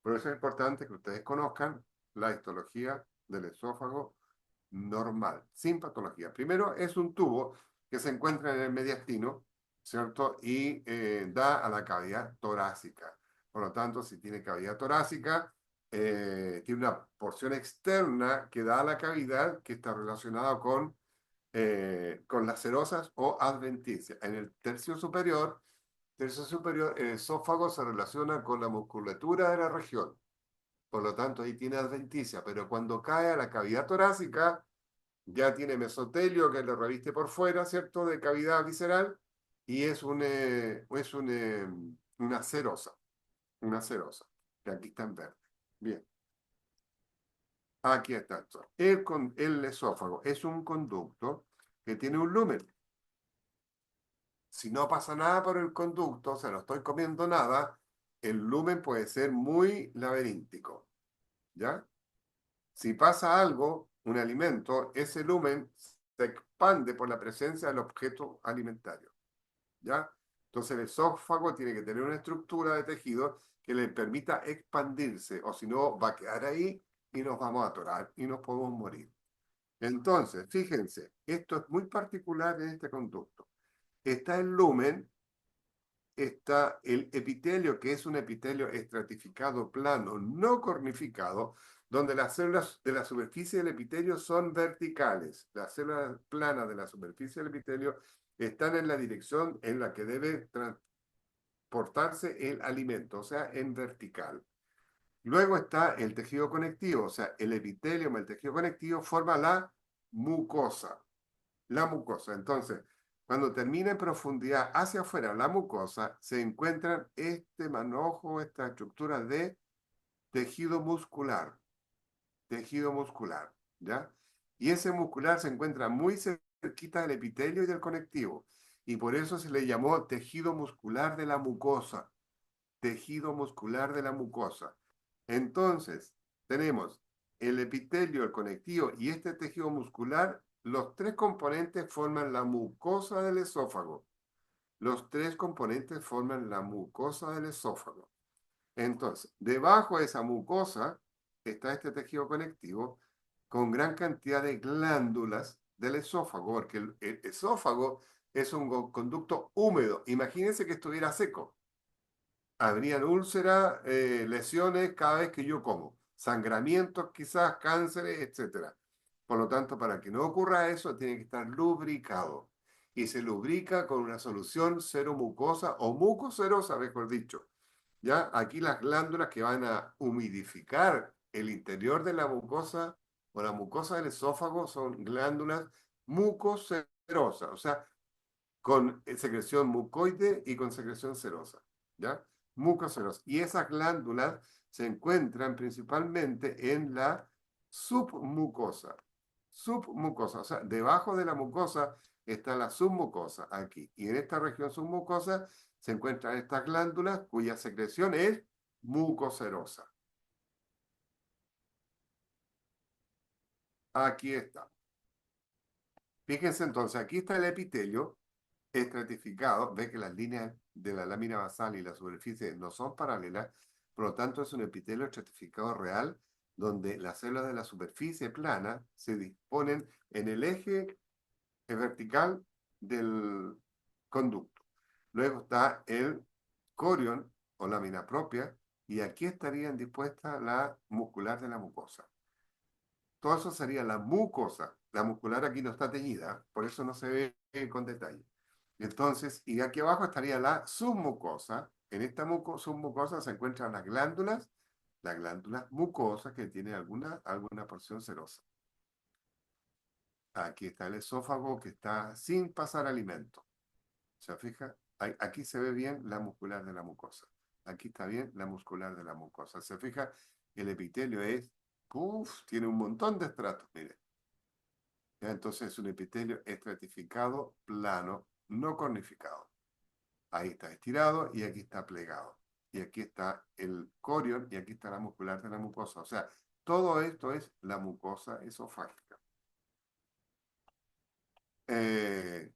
Por eso es importante que ustedes conozcan la histología del esófago normal, sin patología. Primero, es un tubo que se encuentra en el mediastino, ¿cierto? Y da a la cavidad torácica. Por lo tanto, si tiene cavidad torácica, tiene una porción externa que da a la cavidad que está relacionada con las serosas o adventicias. En el tercio superior, el esófago se relaciona con la musculatura de la región. Por lo tanto, ahí tiene adventicia, pero cuando cae a la cavidad torácica, ya tiene mesotelio que lo reviste por fuera, ¿cierto? De cavidad visceral, y una serosa, que aquí está en verde. Bien, aquí está. El esófago es un conducto que tiene un lumen. Si no pasa nada por el conducto, o sea, no estoy comiendo nada, el lumen puede ser muy laberíntico, ¿ya? Si pasa algo, un alimento, ese lumen se expande por la presencia del objeto alimentario, ¿ya? Entonces el esófago tiene que tener una estructura de tejido que le permita expandirse, o si no, va a quedar ahí y nos vamos a atorar y nos podemos morir. Entonces, fíjense, esto es muy particular en este conducto. Está el lumen, está el epitelio, que es un epitelio estratificado plano, no cornificado, donde las células de la superficie del epitelio son verticales. Las células planas de la superficie del epitelio están en la dirección en la que debe transportarse el alimento, o sea, en vertical. Luego está el tejido conectivo, o sea, el epitelio, el tejido conectivo forma la mucosa. La mucosa. Entonces, cuando termina en profundidad hacia afuera la mucosa, se encuentran este manojo, esta estructura de tejido muscular, tejido muscular, ¿ya? Y ese muscular se encuentra muy cerquita del epitelio y del conectivo, y por eso se le llamó tejido muscular de la mucosa, tejido muscular de la mucosa. Entonces, tenemos el epitelio, el conectivo y este tejido muscular. Los tres componentes forman la mucosa del esófago. Los tres componentes forman la mucosa del esófago. Entonces, debajo de esa mucosa está este tejido conectivo con gran cantidad de glándulas del esófago, porque el esófago es un conducto húmedo. Imagínense que estuviera seco. Habrían úlceras, lesiones cada vez que yo como, sangramientos quizás, cánceres, etcétera. Por lo tanto, para que no ocurra eso, tiene que estar lubricado. Y se lubrica con una solución cero mucosa o mucocerosa, mejor dicho. ¿Ya? Aquí las glándulas que van a humidificar el interior de la mucosa o la mucosa del esófago son glándulas mucocerosas, o sea, con secreción mucoide y con secreción serosa, ¿ya? Mucocerosa. Y esas glándulas se encuentran principalmente en la submucosa. Submucosa, o sea, debajo de la mucosa está la submucosa, aquí. Y en esta región submucosa se encuentran estas glándulas cuya secreción es mucocerosa. Aquí está. Fíjense entonces, aquí está el epitelio estratificado, ve que las líneas de la lámina basal y la superficie no son paralelas, por lo tanto es un epitelio estratificado real, donde las células de la superficie plana se disponen en el eje vertical del conducto. Luego está el corion o lámina propia, y aquí estarían dispuestas la muscular de la mucosa. Todo eso sería la mucosa. La muscular aquí no está teñida, por eso no se ve con detalle. Entonces, y aquí abajo estaría la submucosa. En esta submucosa se encuentran las glándulas mucosas que tienen alguna porción serosa. Aquí está el esófago que está sin pasar alimento. ¿Se fija? Aquí se ve bien la muscular de la mucosa. Aquí está bien la muscular de la mucosa. ¿Se fija? El epitelio tiene un montón de estratos, mire. ¿Ya? Entonces es un epitelio estratificado plano no cornificado. Ahí está estirado y aquí está plegado. Y aquí está el corion y aquí está la muscular de la mucosa. O sea, todo esto es la mucosa esofágica. Eh,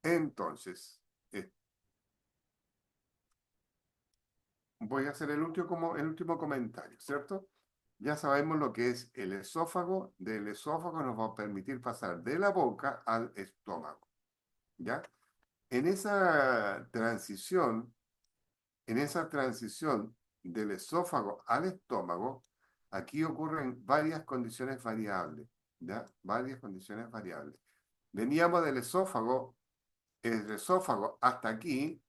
entonces, eh, voy a hacer el último comentario, ¿cierto? Ya sabemos lo que es el esófago. Del esófago nos va a permitir pasar de la boca al estómago, ¿ya? En esa transición, en esa transición del esófago al estómago, aquí ocurren varias condiciones variables, ¿ya? Varias condiciones variables. Veníamos del esófago, el esófago hasta aquí.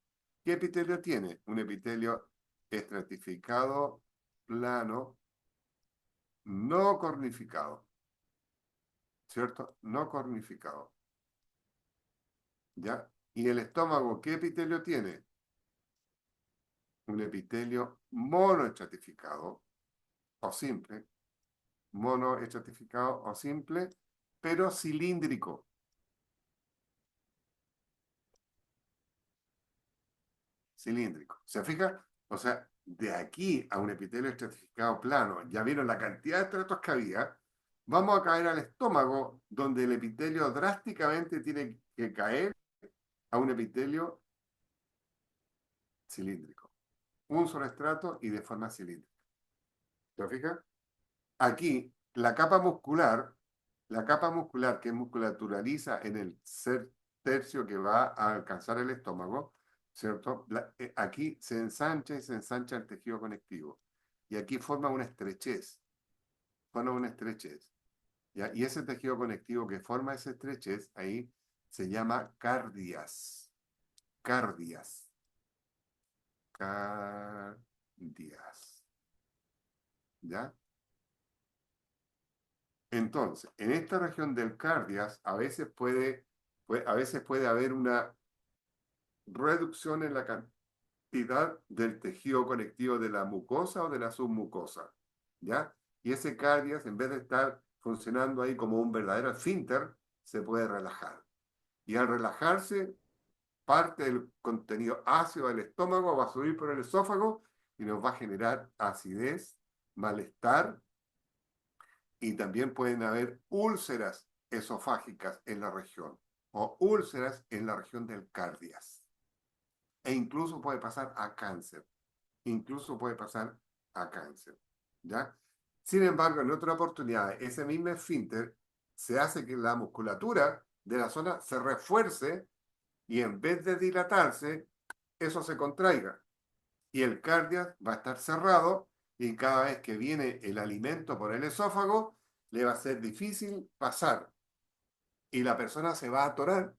¿Qué epitelio tiene? Un epitelio estratificado, plano, no cornificado, ¿cierto? No cornificado, ¿ya? ¿Y el estómago qué epitelio tiene? Un epitelio monoestratificado o simple, monoestratificado o simple, pero cilíndrico, cilíndrico. ¿Se fija? O sea, de aquí a un epitelio estratificado plano, ya vieron la cantidad de estratos que había, vamos a caer al estómago, donde el epitelio drásticamente tiene que caer a un epitelio cilíndrico. Un solo estrato y de forma cilíndrica. ¿Te fijas? Aquí, la capa muscular que musculaturaliza en el ser tercio que va a alcanzar el estómago, ¿cierto? Aquí se ensancha y se ensancha el tejido conectivo. Y aquí forma una estrechez, ¿ya? Y ese tejido conectivo que forma esa estrechez, ahí se llama cardias. Cardias. Cardias. ¿Ya? Entonces, en esta región del cardias a veces puede haber una reducción en la cantidad del tejido conectivo de la mucosa o de la submucosa, ¿ya? Y ese cardias, en vez de estar funcionando ahí como un verdadero esfínter, se puede relajar. Y al relajarse, parte del contenido ácido del estómago va a subir por el esófago y nos va a generar acidez, malestar, y también pueden haber úlceras esofágicas en la región o úlceras en la región del cardias. E incluso puede pasar a cáncer. Incluso puede pasar a cáncer. ¿Ya? Sin embargo, en otra oportunidad, ese mismo esfínter se hace que la musculatura de la zona se refuerce y en vez de dilatarse, eso se contraiga. Y el cardias va a estar cerrado y cada vez que viene el alimento por el esófago, le va a ser difícil pasar y la persona se va a atorar.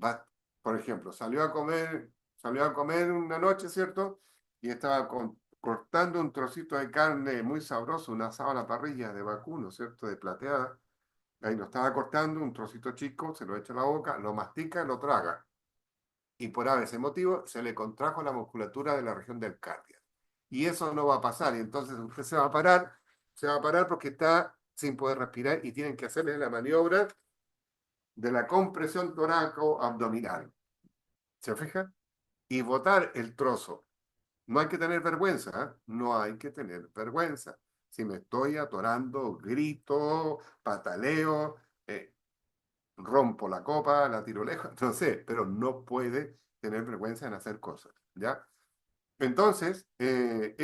Va, por ejemplo, salió a comer una noche, ¿cierto? Y estaba cortando un trocito de carne muy sabroso, un asado a la parrilla de vacuno, ¿cierto? De plateada. Ahí lo estaba cortando, un trocito chico, se lo echa a la boca, lo mastica y lo traga. Y por ese motivo se le contrajo la musculatura de la región del cardio. Y eso no va a pasar, y entonces usted se va a parar porque está sin poder respirar y tienen que hacerle la maniobra de la compresión torácico-abdominal. ¿Se fija? Y botar el trozo. No hay que tener vergüenza, ¿eh? No hay que tener vergüenza. Si me estoy atorando, grito, pataleo, rompo la copa, la tiro lejos, no sé, pero no puede tener vergüenza en hacer cosas, ¿ya? Entonces, ese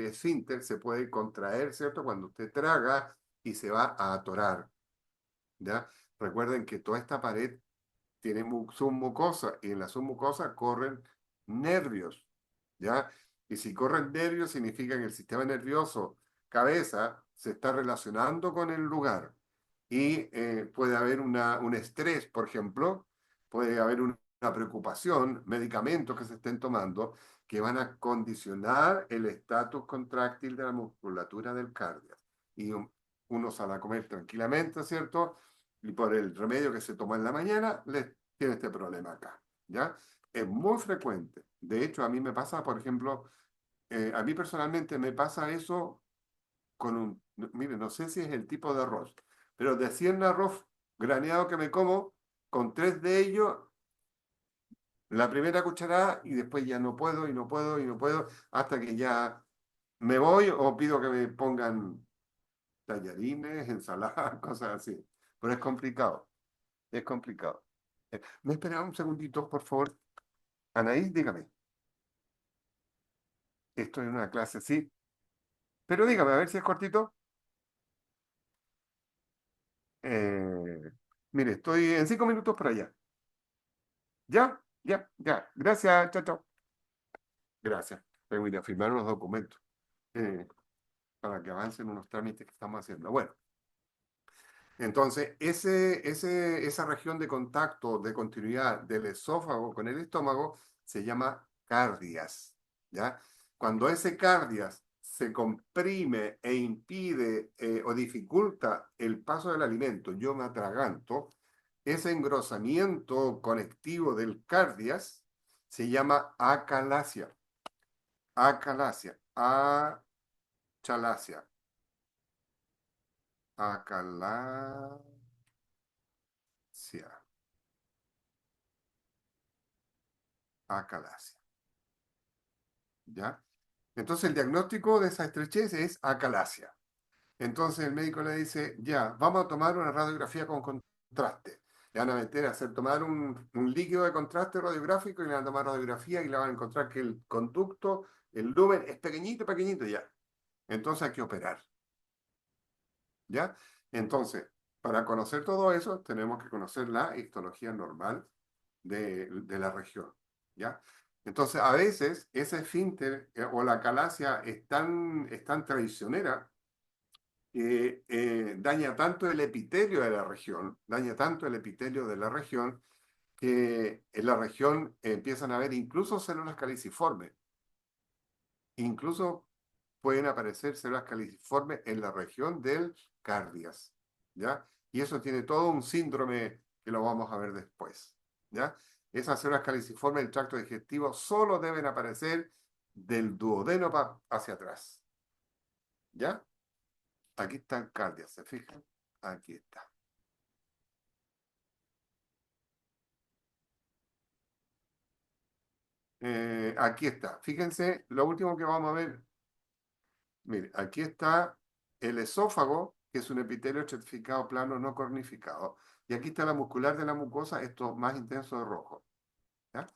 esfínter se puede contraer, ¿cierto? Cuando usted traga y se va a atorar, ¿ya? Recuerden que toda esta pared tiene submucosa y en la submucosa corren nervios, ¿ya? Y si corren nervios significa que el sistema nervioso cabeza se está relacionando con el lugar y puede haber un estrés, por ejemplo, puede haber una preocupación, medicamentos que se estén tomando que van a condicionar el estatus contráctil de la musculatura del cardio. Y uno sale a comer tranquilamente, ¿cierto? Y por el remedio que se toma en la mañana, tiene este problema acá, ¿ya? Es muy frecuente. De hecho, a mí me pasa, por ejemplo, a mí personalmente me pasa eso con mire, no sé si es el tipo de arroz, pero de 100 arroz graneado que me como, con 3 de ellos, la primera cucharada y después ya no puedo y no puedo y no puedo hasta que ya me voy o pido que me pongan tallarines, ensaladas, cosas así. Pero es complicado, es complicado. ¿Me espera un segundito, por favor? Anaís, dígame. Estoy en una clase, sí. Pero dígame, a ver si es cortito. Eh, mire, estoy en 5 minutos para allá. ¿Ya? Ya, ya. Gracias, chao, chao. Gracias. Tengo que ir a firmar unos documentos eh, para que avancen unos trámites que estamos haciendo. Bueno, entonces, esa región de contacto, de continuidad del esófago con el estómago, se llama cardias, ¿ya? Cuando ese cardias se comprime e impide o dificulta el paso del alimento, yo me atraganto, ese engrosamiento conectivo del cardias se llama acalasia, acalasia, achalasia, acalasia. Acalasia, ¿ya? Entonces el diagnóstico de esa estrechez es acalasia. Entonces el médico le dice, ya, vamos a tomar una radiografía con contraste. Le van a meter a hacer tomar un líquido de contraste radiográfico y le van a tomar radiografía y le van a encontrar que el conducto, el lumen es pequeñito, pequeñito ya. Entonces hay que operar, ¿ya? Entonces, para conocer todo eso, tenemos que conocer la histología normal de la región, ¿ya? Entonces, a veces ese esfínter o la calasia es tan traicionera que daña tanto el epitelio de la región, daña tanto el epitelio de la región, que en la región empiezan a haber incluso células caliciformes, incluso pueden aparecer células caliciformes en la región del cardias, ¿ya? Y eso tiene todo un síndrome que lo vamos a ver después, ¿ya? Esas células caliciformes del tracto digestivo solo deben aparecer del duodeno hacia atrás, ¿ya? Aquí está el cardias, ¿se fijan? Aquí está. Aquí está. Fíjense, lo último que vamos a ver, mire, aquí está el esófago, que es un epitelio estratificado plano no cornificado. Y aquí está la muscular de la mucosa, esto más intenso de rojo, ¿ya?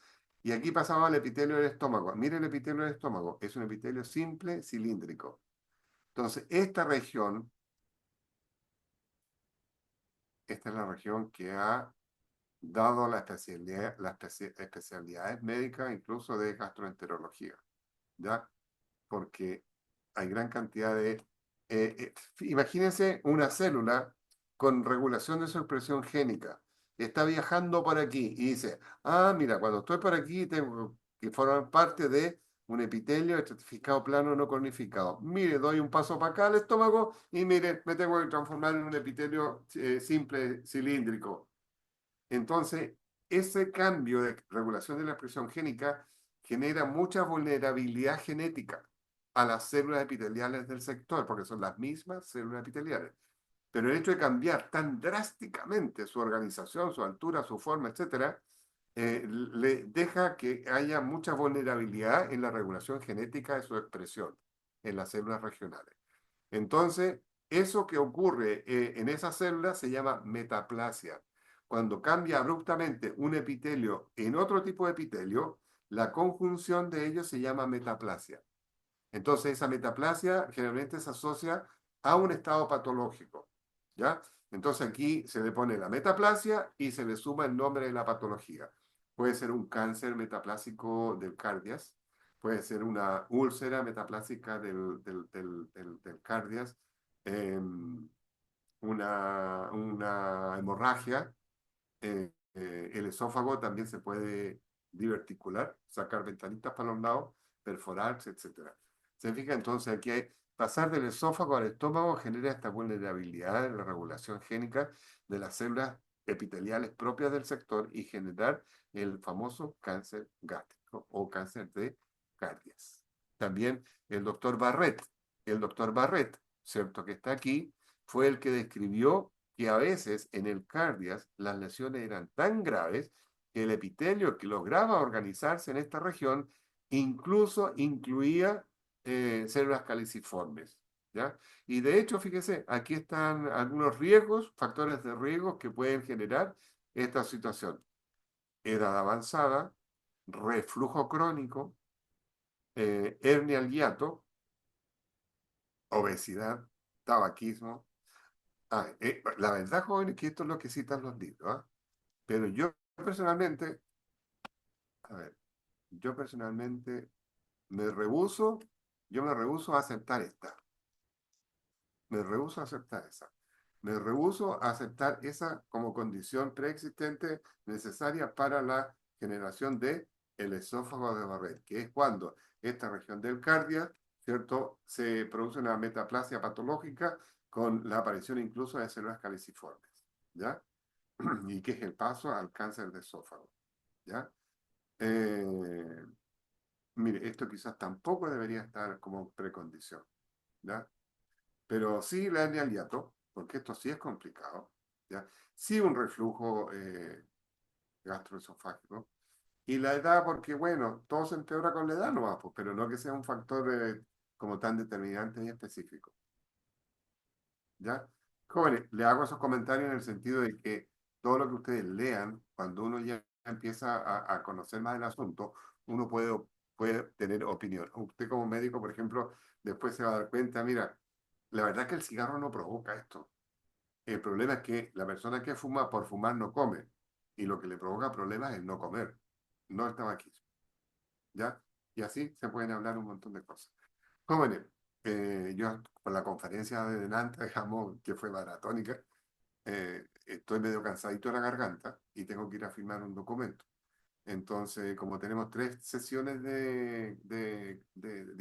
Y aquí pasaba el epitelio del estómago. Mire el epitelio del estómago, es un epitelio simple cilíndrico. Entonces, esta es la región que ha dado la especialidad, especialidades médicas, incluso de gastroenterología, ¿ya? Porque hay gran cantidad de... imagínense una célula con regulación de su expresión génica. Está viajando por aquí y dice, ah, mira, cuando estoy por aquí tengo que formar parte de un epitelio estratificado plano no cornificado. Mire, doy un paso para acá al estómago y mire, me tengo que transformar en un epitelio simple cilíndrico. Entonces, ese cambio de regulación de la expresión génica genera mucha vulnerabilidad genética a las células epiteliales del sector, porque son las mismas células epiteliales. Pero el hecho de cambiar tan drásticamente su organización, su altura, su forma, etcétera, le deja que haya mucha vulnerabilidad en la regulación genética de su expresión en las células regionales. Entonces, eso que ocurre en esas células se llama metaplasia. Cuando cambia abruptamente un epitelio en otro tipo de epitelio, la conjunción de ellos se llama metaplasia. Entonces, esa metaplasia generalmente se asocia a un estado patológico, ¿ya? Entonces aquí se le pone la metaplasia y se le suma el nombre de la patología. Puede ser un cáncer metaplásico del cardias, puede ser una úlcera metaplásica del cardias, eh, una hemorragia, el esófago también se puede diverticular, sacar ventanitas para los lados, perforarse, etcétera. ¿Se fija? Entonces aquí hay, pasar del esófago al estómago genera esta vulnerabilidad en la regulación génica de las células epiteliales propias del sector y generar el famoso cáncer gástrico o cáncer de cardias. También el doctor Barrett, ¿cierto? Que está aquí, fue el que describió que a veces en el cardias las lesiones eran tan graves que el epitelio que lograba organizarse en esta región incluso incluía células caliciformes, ¿ya? Y de hecho, fíjese, aquí están algunos riesgos, factores de riesgo que pueden generar esta situación. Edad avanzada, reflujo crónico, hernia al hiato, obesidad, tabaquismo. La verdad, joven, es que esto es lo que citan los libros, ¿ah? Pero yo personalmente, a ver, yo personalmente me rehúso, yo me rehúso a aceptar esta. Me rehúso a aceptar esa. Me rehúso a aceptar esa como condición preexistente necesaria para la generación de el esófago de Barrett, que es cuando esta región del cardia, ¿cierto? Se produce una metaplasia patológica con la aparición incluso de células caliciformes, ¿ya? Y que es el paso al cáncer de esófago, ¿ya? Eh, mire, esto quizás tampoco debería estar como precondición, ¿ya? Pero sí la hernia al hiato, porque esto sí es complicado, ¿ya? Sí un reflujo gastroesofágico. Y la edad, porque bueno, todo se empeora con la edad nomás, pues, pero no que sea un factor como tan determinante y específico, ¿ya? Jóvenes, le hago esos comentarios en el sentido de que todo lo que ustedes lean, cuando uno ya empieza a conocer más el asunto, uno puede tener opinión. Usted como médico, por ejemplo, después se va a dar cuenta, mira, la verdad es que el cigarro no provoca esto. El problema es que la persona que fuma por fumar no come. Y lo que le provoca problemas es no comer, no el tabaquismo. ¿Ya? Y así se pueden hablar un montón de cosas. Jóvenes, yo con la conferencia de delante, digamos, que fue maratónica, estoy medio cansadito de la garganta y tengo que ir a firmar un documento. Entonces, como tenemos 3 sesiones de